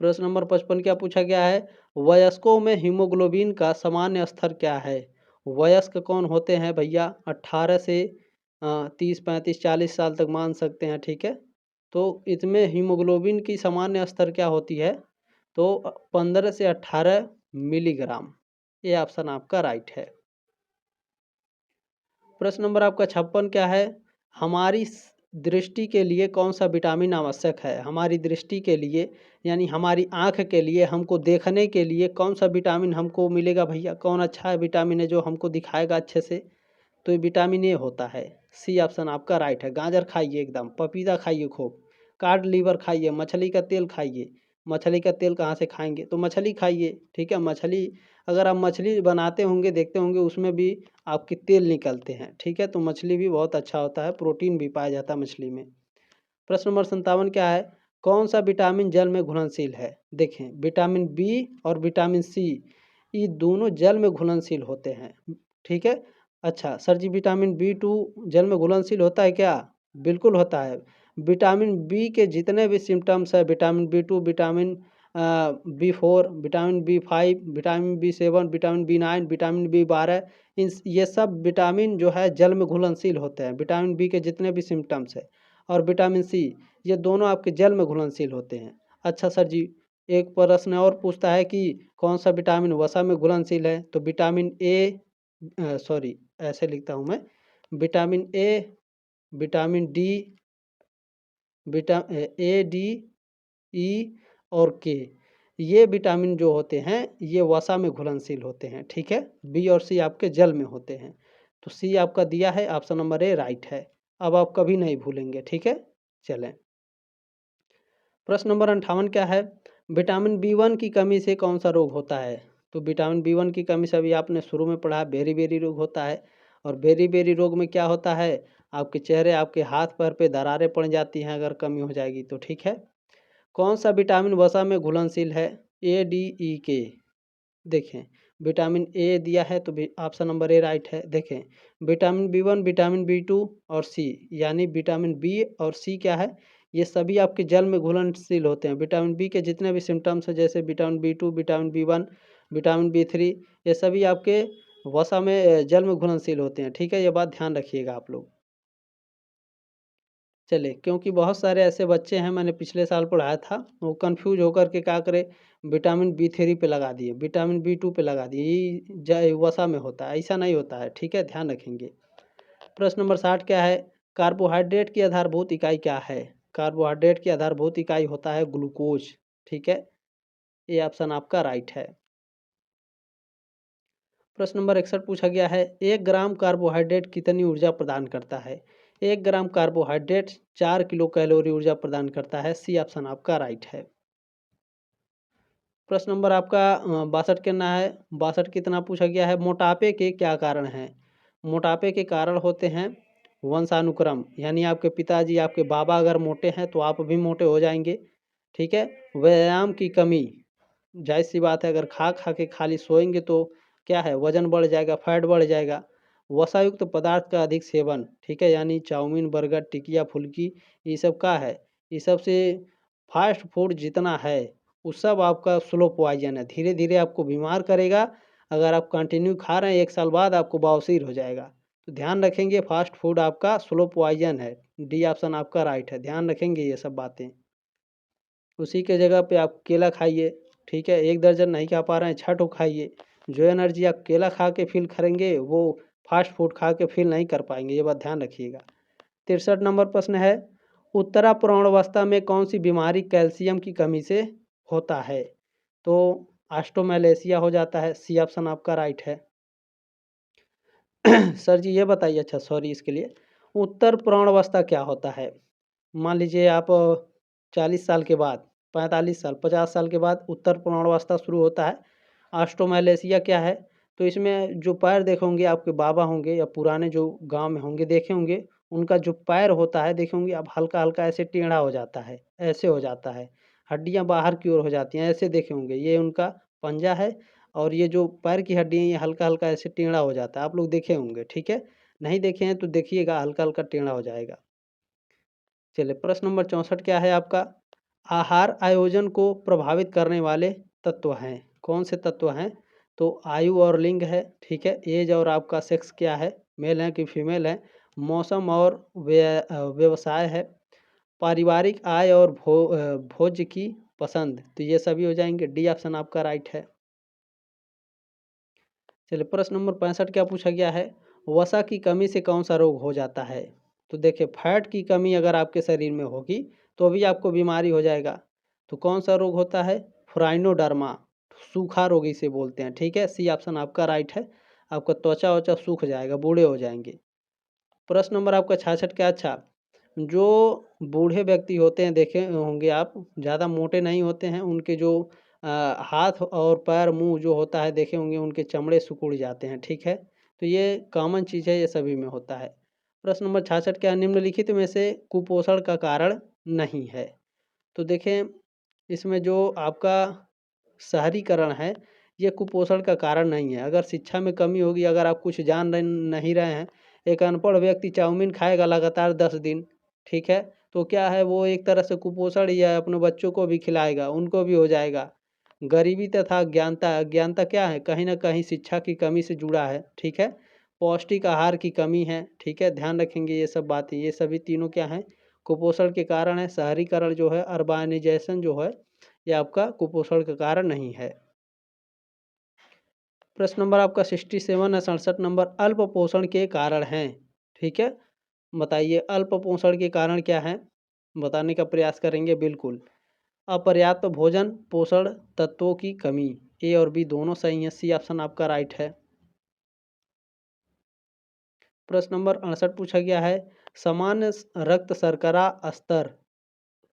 प्रश्न नंबर 55 क्या पूछा गया है? वयस्कों में हीमोग्लोबिन का सामान्य स्तर क्या है? वयस्क कौन होते हैं भैया? 18 से 30 35 40 साल तक मान सकते हैं। ठीक है, तो इसमें हीमोग्लोबिन की सामान्य स्तर क्या होती है? तो 15 से 18 मिलीग्राम। ये ऑप्शन आपका राइट है। प्रश्न नंबर आपका 56 क्या है? हमारी दृष्टि के लिए कौन सा विटामिन आवश्यक है? हमारी दृष्टि के लिए यानी हमारी आँख के लिए, हमको देखने के लिए कौन सा विटामिन हमको मिलेगा भैया? कौन अच्छा विटामिन है जो हमको दिखाएगा अच्छे से? तो ये विटामिन ए होता है। सी ऑप्शन आपका राइट है। गाजर खाइए एकदम, पपीता खाइए खूब, कार्ड लीवर खाइए, मछली का तेल खाइए। मछली का तेल कहाँ से खाएंगे? तो मछली खाइए। ठीक है, मछली अगर आप मछली बनाते होंगे, देखते होंगे, उसमें भी आपके तेल निकलते हैं। ठीक है, तो मछली भी बहुत अच्छा होता है, प्रोटीन भी पाया जाता है मछली में। प्रश्न नंबर 57 क्या है? कौन सा विटामिन जल में घुलनशील है? देखें, विटामिन बी और विटामिन सी ये दोनों जल में घुलनशील होते हैं। ठीक है, अच्छा सर जी, विटामिन B2 जल में घुलनशील होता है क्या? बिल्कुल होता है। विटामिन बी के जितने भी सिम्टम्स है, vitamin B2, vitamin B4, vitamin B5, vitamin B7, vitamin B9, vitamin B12, इन ये सब विटामिन जो है जल में घुलनशील होते हैं। विटामिन बी के जितने भी सिम्टम्स है और विटामिन सी, ये दोनों आपके जल में घुलनशील होते हैं। अच्छा सर जी, एक प्रश्न और पूछता है कि कौन सा विटामिन वसा में घुलनशील है? तो विटामिन ए, सॉरी ऐसे लिखता हूँ मैं, vitamin A, vitamin D, A D E और के, ये विटामिन जो होते हैं ये वसा में घुलनशील होते हैं। ठीक है, बी और सी आपके जल में होते हैं। तो सी आपका दिया है, ऑप्शन नंबर ए राइट है। अब आप कभी नहीं भूलेंगे। ठीक है, चलें प्रश्न नंबर 58 क्या है? विटामिन B1 की कमी से कौन सा रोग होता है? तो विटामिन B1 की कमी से अभी आपने शुरू में पढ़ा, बेरी बेरी रोग होता है। और बेरी बेरी रोग में क्या होता है? आपके चेहरे, आपके हाथ पैर पे दरारें पड़ जाती हैं अगर कमी हो जाएगी तो। ठीक है, कौन सा विटामिन वसा में घुलनशील है? ए डी ई के। देखें, विटामिन ए दिया है तो ऑप्शन नंबर ए राइट है। देखें, विटामिन B1, विटामिन B2 और सी, यानी विटामिन बी और सी क्या है? ये सभी आपके जल में घुलनशील होते हैं। विटामिन बी के जितने भी सिम्टम्स हैं, जैसे vitamin B2, vitamin B1, vitamin B3, ये सभी आपके वसा में जल में घुलनशील होते हैं। ठीक है, ये बात ध्यान रखिएगा आप लोग। चलिए, क्योंकि बहुत सारे ऐसे बच्चे हैं, मैंने पिछले साल पढ़ाया था, वो कंफ्यूज होकर के क्या करे, विटामिन B3 पे लगा दिए, विटामिन B2 पे लगा दिए, ये वसा में होता है। ऐसा नहीं होता है। ठीक है, ध्यान रखेंगे। प्रश्न नंबर 60 क्या है? कार्बोहाइड्रेट की आधारभूत इकाई क्या है? कार्बोहाइड्रेट की आधारभूत इकाई होता है ग्लूकोज। ठीक है, ये ऑप्शन आपका राइट है। प्रश्न नंबर 61 पूछा गया है, 1 ग्राम कार्बोहाइड्रेट कितनी ऊर्जा प्रदान करता है? 1 ग्राम कार्बोहाइड्रेट 4 किलो कैलोरी ऊर्जा प्रदान करता है। सी ऑप्शन आपका राइट है। प्रश्न नंबर आपका 62 करना है। 62 कितना पूछा गया है? मोटापे के क्या कारण हैं? मोटापे के कारण होते हैं वंशानुक्रम, यानी आपके पिताजी, आपके बाबा अगर मोटे हैं तो आप भी मोटे हो जाएंगे। ठीक है, व्यायाम की कमी, जाहिर सी बात है, अगर खा खा के खाली सोएंगे तो क्या है, वजन बढ़ जाएगा, फैट बढ़ जाएगा। वसायुक्त पदार्थ का अधिक सेवन, ठीक है, यानी चाउमीन, बर्गर, टिकिया, फुल्की, ये सब का है, ये सब से फास्ट फूड जितना है वो सब आपका स्लो पॉइजन है, धीरे धीरे आपको बीमार करेगा। अगर आप कंटिन्यू खा रहे हैं 1 साल बाद आपको बवासीर हो जाएगा। तो ध्यान रखेंगे, फास्ट फूड आपका स्लो पॉइजन है। डी ऑप्शन आपका राइट है, ध्यान रखेंगे ये सब बातें। उसी के जगह पे आप केला खाइए। ठीक है, 1 दर्जन नहीं खा पा रहे हैं, 6 खाइए। जो एनर्जी आप केला खा के फील करेंगे वो फास्ट फूड खा के फील नहीं कर पाएंगे, ये बात ध्यान रखिएगा। 63 नंबर प्रश्न है, उत्तरापौर्णावस्था में कौन सी बीमारी कैल्शियम की कमी से होता है? तो ऑस्टोमेलेशिया हो जाता है। सी ऑप्शन आपका राइट है। सर जी ये बताइए, अच्छा सॉरी इसके लिए, उत्तर प्रौढ़ावस्था क्या होता है? मान लीजिए आप 40 साल के बाद, 45 साल, 50 साल के बाद उत्तर प्रौढ़ावस्था शुरू होता है। ऑस्टोमेलेशिया क्या है? तो इसमें जो पैर देखे होंगे आपके बाबा होंगे या पुराने जो गांव में होंगे देखे होंगे, उनका जो पैर होता है देखे होंगे आप, हल्का हल्का ऐसे टेढ़ा हो जाता है, ऐसे हो जाता है, हड्डियां बाहर की ओर हो जाती हैं, ऐसे देखे होंगे। ये उनका पंजा है और ये जो पैर की हड्डी है ये हल्का हल्का ऐसे टेढ़ा हो जाता है, आप लोग देखे होंगे, ठीक है। नहीं देखे हैं तो देखिएगा, हल्का हल्का टेढ़ा हो जाएगा। चलिए प्रश्न नंबर 64 क्या है आपका? आहार आयोजन को प्रभावित करने वाले तत्व हैं, कौन से तत्व हैं? तो आयु और लिंग है, ठीक है। एज और आपका सेक्स क्या है, मेल है कि फीमेल है। मौसम और व्यवसाय है। पारिवारिक आय और भोज्य की पसंद, तो ये सभी हो जाएंगे। डी ऑप्शन आपका राइट है। चलिए प्रश्न नंबर 65 क्या पूछा गया है? वसा की कमी से कौन सा रोग हो जाता है? तो देखिए फैट की कमी अगर आपके शरीर में होगी तो भी आपको बीमारी हो जाएगा। तो कौन सा रोग होता है? फ्राइनोडर्मा, सूखा रोग इसे बोलते हैं, ठीक है। सी ऑप्शन आपका राइट है। आपका त्वचा वचा सूख जाएगा, बूढ़े हो जाएंगे। प्रश्न नंबर आपका 66 क्या? अच्छा, जो बूढ़े व्यक्ति होते हैं देखे होंगे आप, ज़्यादा मोटे नहीं होते हैं, उनके जो हाथ और पैर मुंह जो होता है देखे होंगे, उनके चमड़े सिकुड़ जाते हैं, ठीक है। तो ये कॉमन चीज़ है, ये सभी में होता है। प्रश्न नंबर 66 क्या? निम्नलिखित में से कुपोषण का कारण नहीं है? तो देखें इसमें जो आपका शहरीकरण है ये कुपोषण का कारण नहीं है। अगर शिक्षा में कमी होगी, अगर आप कुछ जान नहीं रहे हैं, एक अनपढ़ व्यक्ति चाउमीन खाएगा लगातार 10 दिन, ठीक है, तो क्या है वो एक तरह से कुपोषण ही है, अपने बच्चों को भी खिलाएगा, उनको भी हो जाएगा। गरीबी तथा अज्ञानता, अज्ञानता क्या है? कहीं ना कहीं शिक्षा की कमी से जुड़ा है, ठीक है। पौष्टिक आहार की कमी है, ठीक है, ध्यान रखेंगे ये सब बातें। ये सभी तीनों क्या है? कुपोषण के कारण है। शहरीकरण जो है, अर्बानाइजेशन जो है, ये आपका कुपोषण का कारण नहीं है। प्रश्न नंबर आपका 67 है, 67 नंबर, अल्प पोषण के कारण हैं, ठीक है। बताइए अल्प पोषण के कारण क्या है, बताने का प्रयास करेंगे। बिल्कुल, अपर्याप्त भोजन, पोषण तत्वों की कमी। ए और बी दोनों सही है। सी ऑप्शन आपका राइट है। प्रश्न नंबर 68 पूछा गया है, सामान्य रक्त शर्करा स्तर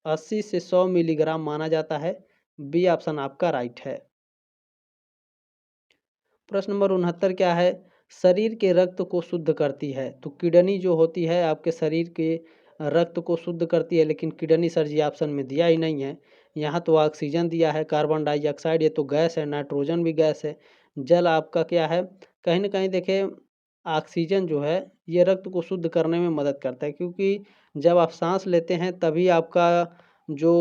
80 से 100 मिलीग्राम माना जाता है। बी ऑप्शन आपका राइट है। प्रश्न नंबर 69 क्या है? शरीर के रक्त को शुद्ध करती है। तो किडनी जो होती है आपके शरीर के रक्त को शुद्ध करती है, लेकिन किडनी सर जी ऑप्शन में दिया ही नहीं है। यहाँ तो ऑक्सीजन दिया है, कार्बन डाइऑक्साइड, ये तो गैस है, नाइट्रोजन भी गैस है। जल आपका क्या है? कहीं ना कहीं देखें, ऑक्सीजन जो है ये रक्त को शुद्ध करने में मदद करता है, क्योंकि जब आप सांस लेते हैं तभी आपका जो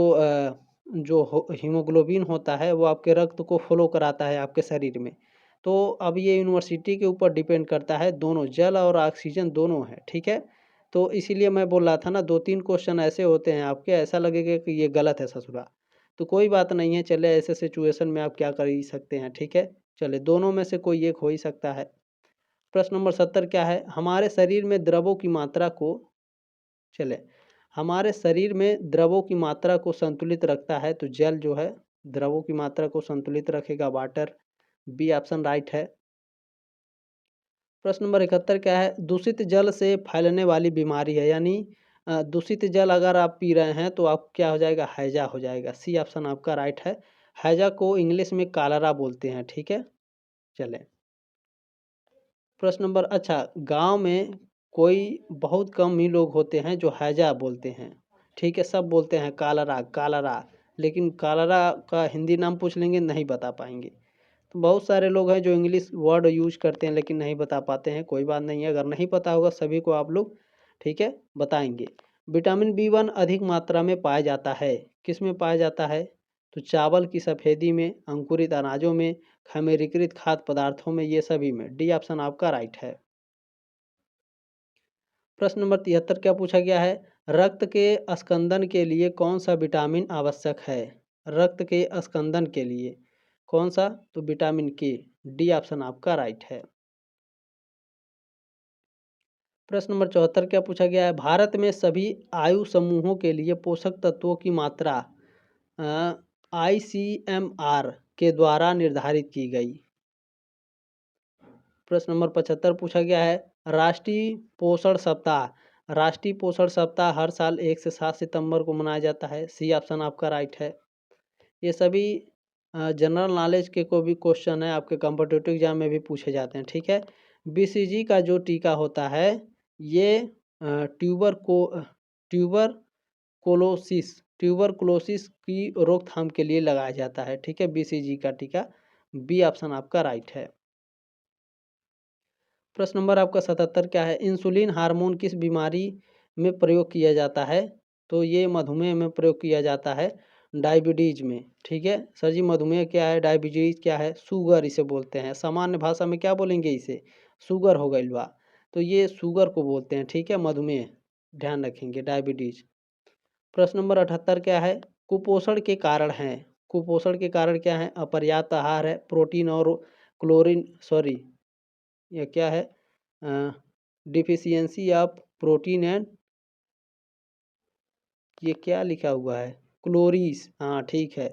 हीमोग्लोबिन होता है वो आपके रक्त को फ्लो कराता है आपके शरीर में। तो अब ये यूनिवर्सिटी के ऊपर डिपेंड करता है, दोनों जल और ऑक्सीजन दोनों है, ठीक है। तो इसीलिए मैं बोल रहा था ना, 2-3 क्वेश्चन ऐसे होते हैं आपके, ऐसा लगेगा कि ये गलत है ससुरा। तो कोई बात नहीं है, चले ऐसे सिचुएशन में आप क्या कर ही सकते हैं, ठीक है। चले दोनों में से कोई एक हो ही सकता है। प्रश्न नंबर 70 क्या है? हमारे शरीर में द्रवों की मात्रा को, चले, हमारे शरीर में द्रवों की मात्रा को संतुलित रखता है। तो जल जो है द्रवों की मात्रा को संतुलित रखेगा, वाटर। बी ऑप्शन राइट है। प्रश्न नंबर 71 क्या है? दूषित जल से फैलने वाली बीमारी है, यानी दूषित जल अगर आप पी रहे हैं तो आप क्या हो जाएगा? हैजा हो जाएगा। सी ऑप्शन आपका राइट है। हैजा को इंग्लिश में कालरा बोलते हैं, ठीक है। चलें प्रश्न नंबर, अच्छा, गांव में कोई बहुत कम ही लोग होते हैं जो हैजा बोलते हैं, ठीक है। सब बोलते हैं कालरा कालरा, लेकिन कालरा का हिंदी नाम पूछ लेंगे नहीं बता पाएंगे। तो बहुत सारे लोग हैं जो इंग्लिश वर्ड यूज करते हैं लेकिन नहीं बता पाते हैं। कोई बात नहीं है, अगर नहीं पता होगा सभी को आप लोग, ठीक है, बताएंगे। विटामिन बी 1 अधिक मात्रा में पाया जाता है, किस में पाया जाता है? तो चावल की सफ़ेदी में, अंकुरित अनाजों में, खमीरीकृत खाद्य पदार्थों में, ये सभी में। डी ऑप्शन आपका राइट है। प्रश्न नंबर 73 क्या पूछा गया है? रक्त के स्कंदन के लिए कौन सा विटामिन आवश्यक है? रक्त के स्कंदन के लिए कौन सा? तो विटामिन के। डी ऑप्शन आपका राइट है। प्रश्न नंबर 74 क्या पूछा गया है? भारत में सभी आयु समूहों के लिए पोषक तत्वों की मात्रा आईसीएमआर के द्वारा निर्धारित की गई। प्रश्न नंबर 75 पूछा गया है, राष्ट्रीय पोषण सप्ताह। राष्ट्रीय पोषण सप्ताह हर साल 1 से 7 सितंबर को मनाया जाता है। सी ऑप्शन आपका राइट है। ये सभी जनरल नॉलेज के को भी क्वेश्चन है, आपके कॉम्पिटिटिव एग्जाम में भी पूछे जाते हैं। ठीक है, बीसीजी का जो टीका होता है ये ट्यूबर कोलोसिस की रोकथाम के लिए लगाया जाता है। ठीक है, बीसीजी का टीका। बी ऑप्शन आपका राइट है। प्रश्न नंबर आपका 77 क्या है? इंसुलिन हार्मोन किस बीमारी में प्रयोग किया जाता है? तो ये मधुमेह में प्रयोग किया जाता है, डायबिटीज में। ठीक है सर जी, मधुमेह क्या है, डायबिटीज क्या है? शुगर इसे बोलते हैं। सामान्य भाषा में क्या बोलेंगे इसे? शुगर हो गई बा, तो ये शुगर को बोलते हैं। ठीक है, मधुमेह ध्यान रखेंगे, डायबिटीज। प्रश्न नंबर 78 क्या है? कुपोषण के कारण हैं। कुपोषण के कारण क्या है? अपर्याप्त आहार है, प्रोटीन और क्लोरीन सॉरी यह क्या है? डिफिशियंसी ऑफ प्रोटीन एंड, ये क्या लिखा हुआ है? क्लोरीज। हाँ ठीक है,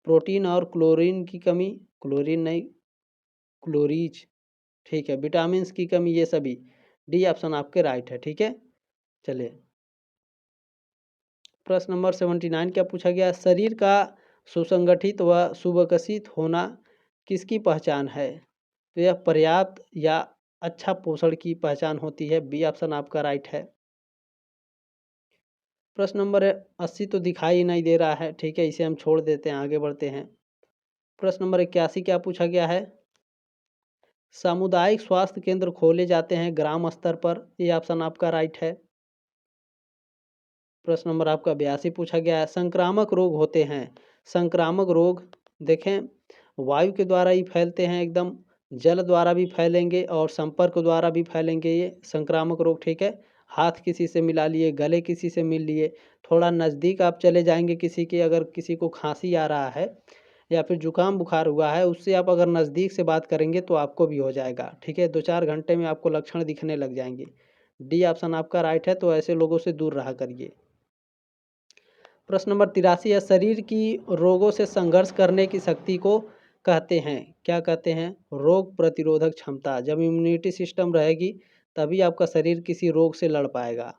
प्रोटीन और क्लोरीन की कमी, क्लोरीन नहीं क्लोरीज। ठीक है, विटामिन की कमी, ये सभी। डी ऑप्शन आपके राइट है। ठीक है, चलिए प्रश्न नंबर 79 क्या पूछा गया? शरीर का सुसंगठित व सुविकसित होना किसकी पहचान है? तो यह पर्याप्त या अच्छा पोषण की पहचान होती है। बी ऑप्शन आपका राइट है। प्रश्न नंबर 80 तो दिखाई नहीं दे रहा है। ठीक है, इसे हम छोड़ देते हैं, आगे बढ़ते हैं। प्रश्न नंबर 81 क्या पूछा गया है? सामुदायिक स्वास्थ्य केंद्र खोले जाते हैं ग्राम स्तर पर। ये ऑप्शन आपका राइट है। प्रश्न नंबर आपका 82 पूछा गया है, संक्रामक रोग होते हैं। संक्रामक रोग देखें, वायु के द्वारा ही फैलते हैं, एकदम जल द्वारा भी फैलेंगे और संपर्क द्वारा भी फैलेंगे ये संक्रामक रोग। ठीक है, हाथ किसी से मिला लिए, गले किसी से मिल लिए, थोड़ा नज़दीक आप चले जाएंगे किसी के, अगर किसी को खांसी आ रहा है या फिर जुकाम बुखार हुआ है, उससे आप अगर नज़दीक से बात करेंगे तो आपको भी हो जाएगा। ठीक है, 2-4 घंटे में आपको लक्षण दिखने लग जाएंगे। डी ऑप्शन आपका राइट है, तो ऐसे लोगों से दूर रहा करिए। प्रश्न नंबर 83 है, शरीर की रोगों से संघर्ष करने की शक्ति को कहते हैं, क्या कहते हैं? रोग प्रतिरोधक क्षमता। जब इम्यूनिटी सिस्टम रहेगी तभी आपका शरीर किसी रोग से लड़ पाएगा।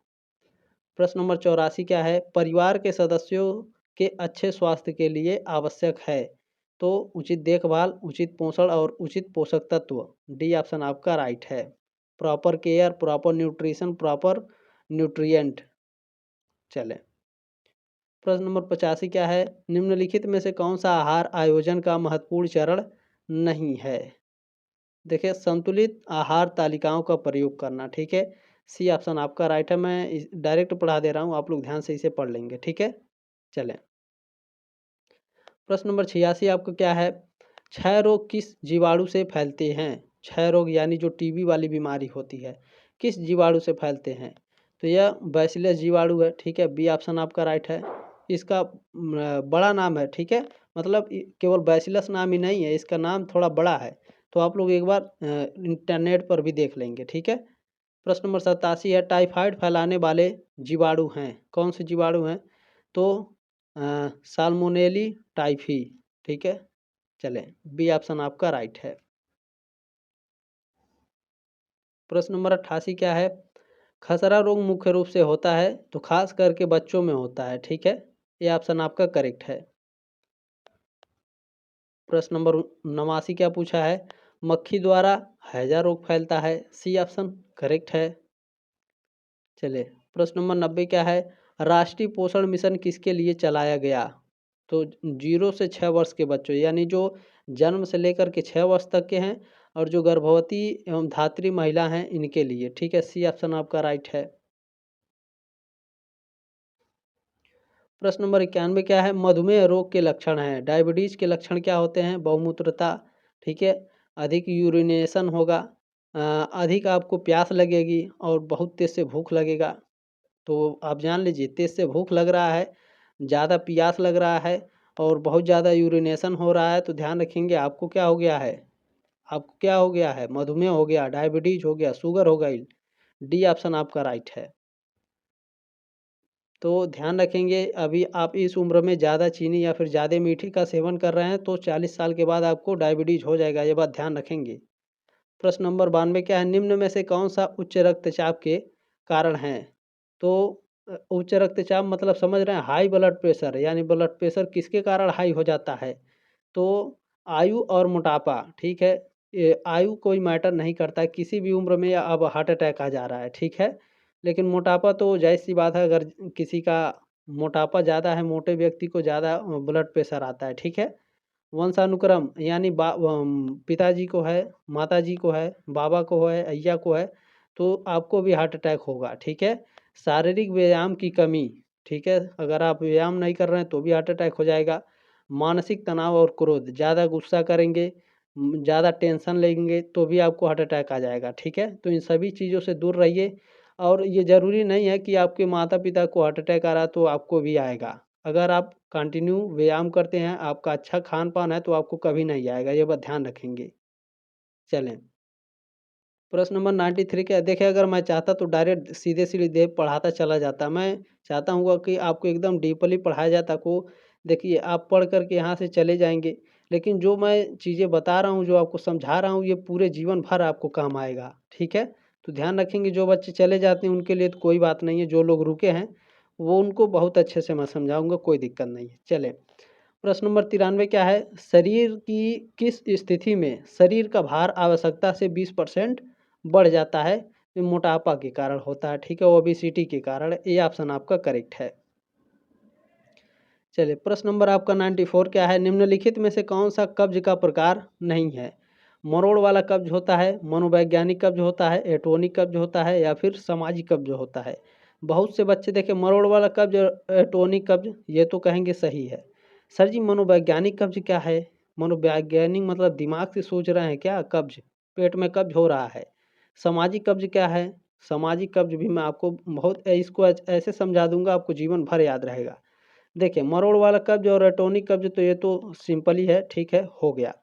प्रश्न नंबर 84 क्या है? परिवार के सदस्यों के अच्छे स्वास्थ्य के लिए आवश्यक है। तो उचित देखभाल, उचित पोषण और उचित पोषक तत्व। डी ऑप्शन आपका राइट है। Proper care, proper nutrition, proper nutrient. चलें, प्रश्न नंबर 85 क्या है? निम्नलिखित में से कौन सा आहार आयोजन का महत्वपूर्ण चरण नहीं है? देखिए, संतुलित आहार तालिकाओं का प्रयोग करना। ठीक है, सी ऑप्शन आपका राइट है। मैं डायरेक्ट पढ़ा दे रहा हूँ, आप लोग ध्यान से इसे पढ़ लेंगे। ठीक है, चलें। प्रश्न नंबर 86 आपका क्या है? क्षय रोग किस जीवाणु से फैलते हैं? क्षय रोग यानी जो टीबी वाली बीमारी होती है, किस जीवाणु से फैलते हैं? तो यह बैसिलस जीवाणु है। ठीक है, बी ऑप्शन आपका राइट है। इसका बड़ा नाम है। ठीक है, मतलब केवल बैसिलस नाम ही नहीं है, इसका नाम थोड़ा बड़ा है, तो आप लोग एक बार इंटरनेट पर भी देख लेंगे। ठीक है, प्रश्न नंबर 87 है, टाइफाइड फैलाने वाले जीवाणु हैं, कौन से जीवाणु हैं? तो साल्मोनेली टाइफी। ठीक है, चलें, बी ऑप्शन आपका राइट है। प्रश्न नंबर 88 क्या है? खसरा रोग मुख्य रूप से होता है, तो खास करके बच्चों में होता है। ठीक है, ये ऑप्शन आपका करेक्ट है। प्रश्न नंबर 89 क्या पूछा है? मक्खी द्वारा हैजा रोग फैलता है। सी ऑप्शन करेक्ट है। चलिए, प्रश्न नंबर 90 क्या है? राष्ट्रीय पोषण मिशन किसके लिए चलाया गया? तो 0 से 6 वर्ष के बच्चों, यानी जो जन्म से लेकर के 6 वर्ष तक के हैं और जो गर्भवती एवं धात्री महिला हैं, इनके लिए। ठीक है, सी ऑप्शन आपका राइट है। प्रश्न नंबर 91 क्या है? मधुमेह रोग के लक्षण हैं। डायबिटीज के लक्षण क्या होते हैं? बहुमूत्रता। ठीक है, अधिक यूरिनेशन होगा, अधिक आपको प्यास लगेगी और बहुत तेज से भूख लगेगा। तो आप जान लीजिए, तेज से भूख लग रहा है, ज़्यादा प्यास लग रहा है और बहुत ज़्यादा यूरिनेशन हो रहा है, तो ध्यान रखेंगे आपको क्या हो गया है? आपको क्या हो गया है? मधुमेह हो गया, डायबिटीज हो गया, शुगर हो गई। डी ऑप्शन आपका राइट है। तो ध्यान रखेंगे, अभी आप इस उम्र में ज़्यादा चीनी या फिर ज़्यादा मीठी का सेवन कर रहे हैं तो 40 साल के बाद आपको डायबिटीज़ हो जाएगा, ये बात ध्यान रखेंगे। प्रश्न नंबर 92 क्या है, निम्न में से कौन सा उच्च रक्तचाप के कारण है? तो उच्च रक्तचाप मतलब समझ रहे हैं, हाई ब्लड प्रेशर, यानी ब्लड प्रेशर किसके कारण हाई हो जाता है? तो आयु और मोटापा, ठीक है। ये आयु कोई मैटर नहीं करता है, किसी भी उम्र में अब हार्ट अटैक आ जा रहा है, ठीक है। लेकिन मोटापा तो जायज़ सी बात है, अगर किसी का मोटापा ज़्यादा है, मोटे व्यक्ति को ज़्यादा ब्लड प्रेशर आता है, ठीक है। वंशानुक्रम यानी पिताजी को है, माताजी को है, बाबा को है, अय्या को है, तो आपको भी हार्ट अटैक होगा, ठीक है। शारीरिक व्यायाम की कमी, ठीक है, अगर आप व्यायाम नहीं कर रहे हैं तो भी हार्ट अटैक हो जाएगा। मानसिक तनाव और क्रोध, ज़्यादा गुस्सा करेंगे, ज़्यादा टेंशन लेंगे तो भी आपको हार्ट अटैक आ जाएगा, ठीक है। तो इन सभी चीज़ों से दूर रहिए, और ये ज़रूरी नहीं है कि आपके माता पिता को हार्ट अटैक आ रहा है तो आपको भी आएगा। अगर आप कंटिन्यू व्यायाम करते हैं, आपका अच्छा खान-पान है, तो आपको कभी नहीं आएगा, ये बात ध्यान रखेंगे। चलें, प्रश्न नंबर 93 क्या है? देखिए, अगर मैं चाहता तो डायरेक्ट सीधे-सीधे पढ़ाता चला जाता। मैं चाहता हूँ कि आपको एकदम डीपली पढ़ाया जाए, ताकि देखिए आप पढ़ कर के यहाँ से चले जाएँगे, लेकिन जो मैं चीज़ें बता रहा हूँ, जो आपको समझा रहा हूँ, ये पूरे जीवन भर आपको काम आएगा, ठीक है? तो ध्यान रखेंगे, जो बच्चे चले जाते हैं उनके लिए तो कोई बात नहीं है, जो लोग रुके हैं, वो उनको बहुत अच्छे से मैं समझाऊँगा, कोई दिक्कत नहीं है। चलें, प्रश्न नंबर 93 क्या है? शरीर की किस स्थिति में शरीर का भार आवश्यकता से 20% बढ़ जाता है? ये मोटापा के कारण होता है, ठीक है, ओबेसिटी के कारण। ये ऑप्शन आपका करेक्ट है। चलिए, प्रश्न नंबर आपका 94 क्या है? निम्नलिखित में से कौन सा कब्ज का प्रकार नहीं है? मरोड़ वाला कब्ज होता है, मनोवैज्ञानिक कब्ज होता है, एटोनिक कब्ज होता है, या फिर सामाजिक कब्ज होता है? बहुत से बच्चे देखें, मरोड़ वाला कब्ज और एटोनिक कब्ज, ये तो कहेंगे सही है। सर जी, मनोवैज्ञानिक कब्ज क्या है? मनोवैज्ञानिक मतलब दिमाग से सोच रहे हैं क्या? कब्ज, पेट में कब्ज हो रहा है। सामाजिक कब्ज क्या है? सामाजिक कब्ज भी मैं आपको बहुत इसको ऐसे समझा दूंगा, आपको जीवन भर याद रहेगा। देखिए, मरोड़ वाला कब्ज और एटोनिक कब्ज तो ये तो सिंपल ही है, ठीक है, हो गया।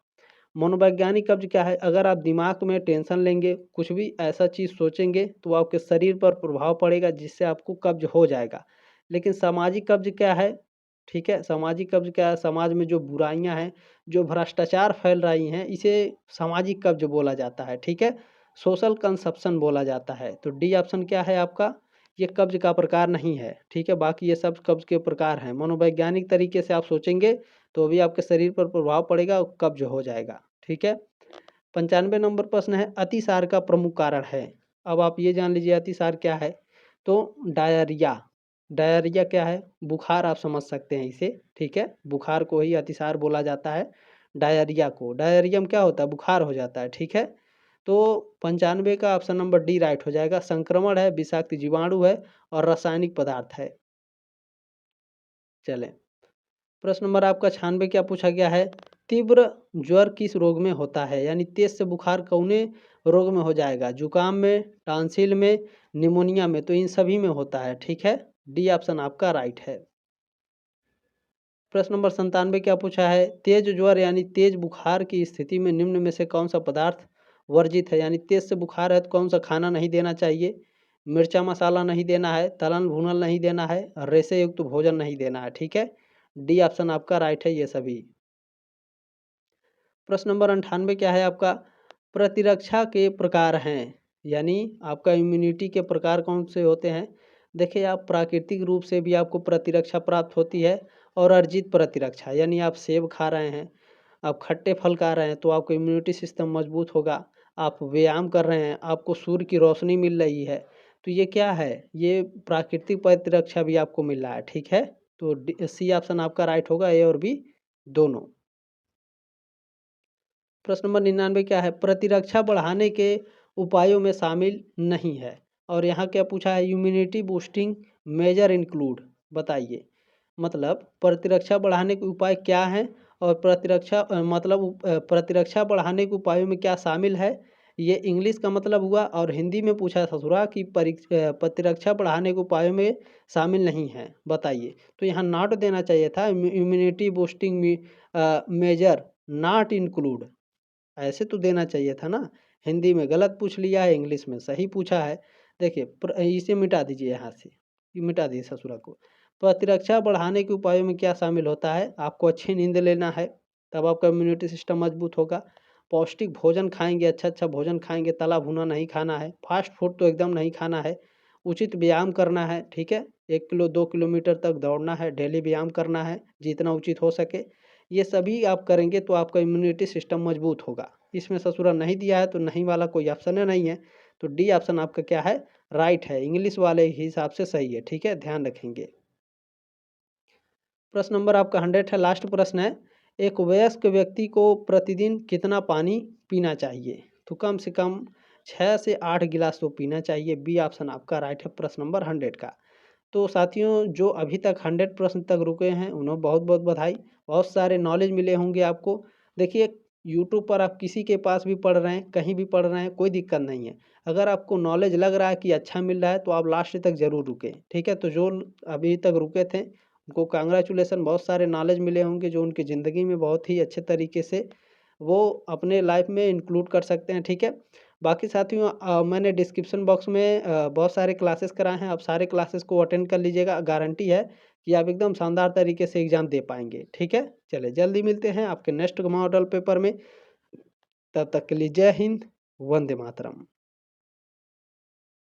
मनोवैज्ञानिक कब्ज क्या है? अगर आप दिमाग में टेंशन लेंगे, कुछ भी ऐसा चीज़ सोचेंगे, तो आपके शरीर पर प्रभाव पड़ेगा, जिससे आपको कब्ज हो जाएगा। लेकिन सामाजिक कब्ज क्या है? ठीक है, सामाजिक कब्ज क्या है? समाज में जो बुराइयां हैं, जो भ्रष्टाचार फैल रही हैं, इसे सामाजिक कब्ज बोला जाता है, ठीक है। सोशल कंसप्शन बोला जाता है। तो डी ऑप्शन क्या है आपका? ये कब्ज का प्रकार नहीं है, ठीक है। बाकी ये सब कब्ज के प्रकार हैं। मनोवैज्ञानिक तरीके से आप सोचेंगे तो भी आपके शरीर पर प्रभाव पड़ेगा और कब्ज हो जाएगा, ठीक है। 95 नंबर प्रश्न है, अतिसार का प्रमुख कारण है? अब आप ये जान लीजिए अतिसार क्या है। तो डायरिया, डायरिया क्या है? बुखार, आप समझ सकते हैं इसे, ठीक है। बुखार को ही अतिसार बोला जाता है, डायरिया को। डायरिया में क्या होता है? बुखार हो जाता है, ठीक है। तो 95 का ऑप्शन नंबर डी राइट हो जाएगा। संक्रमण है, विषाक्त जीवाणु है, और रासायनिक पदार्थ है। चलें, प्रश्न नंबर आपका 96 क्या पूछा गया है? तीव्र ज्वर किस रोग में होता है? यानी तेज से बुखार कौने रोग में हो जाएगा? जुकाम में, टांसिल में, निमोनिया में? तो इन सभी में होता है, ठीक है। डी ऑप्शन आपका राइट है। प्रश्न नंबर 97 क्या पूछा है? तेज ज्वर यानी तेज बुखार की स्थिति में निम्न में से कौन सा पदार्थ वर्जित है? यानी तेज से बुखार है तो कौन सा खाना नहीं देना चाहिए? मिर्चा मसाला नहीं देना है, तलन भुनल नहीं देना है, रेशे युक्त भोजन नहीं देना है, ठीक है। डी ऑप्शन आपका राइट है, ये सभी। प्रश्न नंबर 98 क्या है आपका? प्रतिरक्षा के प्रकार हैं, यानी आपका इम्यूनिटी के प्रकार कौन से होते हैं? देखिए, आप प्राकृतिक रूप से भी आपको प्रतिरक्षा प्राप्त होती है, और अर्जित प्रतिरक्षा, यानी आप सेब खा रहे हैं, आप खट्टे फल खा रहे हैं तो आपको इम्यूनिटी सिस्टम मजबूत होगा। आप व्यायाम कर रहे हैं, आपको सूर्य की रोशनी मिल रही है, तो ये क्या है? ये प्राकृतिक प्रतिरक्षा भी आपको मिल रहा है, ठीक है। तो सी ऑप्शन आपका राइट होगा, ए और बी दोनों। प्रश्न नंबर 99 क्या है? प्रतिरक्षा बढ़ाने के उपायों में शामिल नहीं है। और यहाँ क्या पूछा है? इम्यूनिटी बूस्टिंग मेजर इंक्लूड, बताइए। मतलब प्रतिरक्षा बढ़ाने के उपाय क्या हैं, और प्रतिरक्षा प्रतिरक्षा बढ़ाने के उपायों में क्या शामिल है? ये इंग्लिश का मतलब हुआ, और हिंदी में पूछा ससुरा कि प्रतिरक्षा बढ़ाने के उपायों में शामिल नहीं है, बताइए। तो यहाँ नॉट देना चाहिए था, immunity boosting measure not include, ऐसे तो देना चाहिए था ना। हिंदी में गलत पूछ लिया है, इंग्लिश में सही पूछा है। देखिए इसे मिटा दीजिए यहाँ से, ये मिटा दीजिए ससुरा को। प्रतिरक्षा बढ़ाने के उपायों में क्या शामिल होता है? आपको अच्छी नींद लेना है, तब आपका इम्यूनिटी सिस्टम मजबूत होगा। पौष्टिक भोजन खाएँगे, अच्छा-अच्छा भोजन खाएँगे, तला भुना नहीं खाना है, फास्ट फूड तो एकदम नहीं खाना है। उचित व्यायाम करना है, ठीक है? 1 किलो 2 किलोमीटर तक दौड़ना है, डेली व्यायाम करना है, जितना उचित हो सके। ये सभी आप करेंगे तो आपका इम्यूनिटी सिस्टम मजबूत होगा। इसमें ससुरा नहीं दिया है तो नहीं वाला कोई ऑप्शन है नहीं है, तो डी ऑप्शन आपका क्या है? राइट है, इंग्लिश वाले हिसाब से सही है, ठीक है? ध्यान रखेंगे। प्रश्न नंबर आपका 100 है, लास्ट प्रश्न है। एक वयस्क व्यक्ति को प्रतिदिन कितना पानी पीना चाहिए? तो कम से कम 6 से 8 गिलास तो पीना चाहिए। बी ऑप्शन आपका राइट है प्रश्न नंबर 100 का। तो साथियों जो अभी तक 100 प्रश्न तक रुके हैं उन्हें बहुत-बहुत बधाई। बहुत सारे नॉलेज मिले होंगे आपको। देखिए यूट्यूब पर आप किसी के पास भी पढ़ रहे हैं, कहीं भी पढ़ रहे हैं, कोई दिक्कत नहीं है। अगर आपको नॉलेज लग रहा है कि अच्छा मिल रहा है तो आप लास्ट तक ज़रूर रुकें, ठीक है? तो जो अभी तक रुके थे उनको कांग्रेचुलेसन, बहुत सारे नॉलेज मिले होंगे जो उनकी ज़िंदगी में बहुत ही अच्छे तरीके से वो अपने लाइफ में इंक्लूड कर सकते हैं, ठीक है? बाकी साथियों मैंने डिस्क्रिप्शन बॉक्स में बहुत सारे क्लासेस कराए हैं, आप सारे क्लासेस को अटेंड कर लीजिएगा। गारंटी है कि आप एकदम शानदार तरीके से एग्ज़ाम दे पाएँगे, ठीक है? चलिए जल्दी मिलते हैं आपके नेक्स्ट मॉडल पेपर में। तब तक के लिए जय हिंद, वंदे मातरम।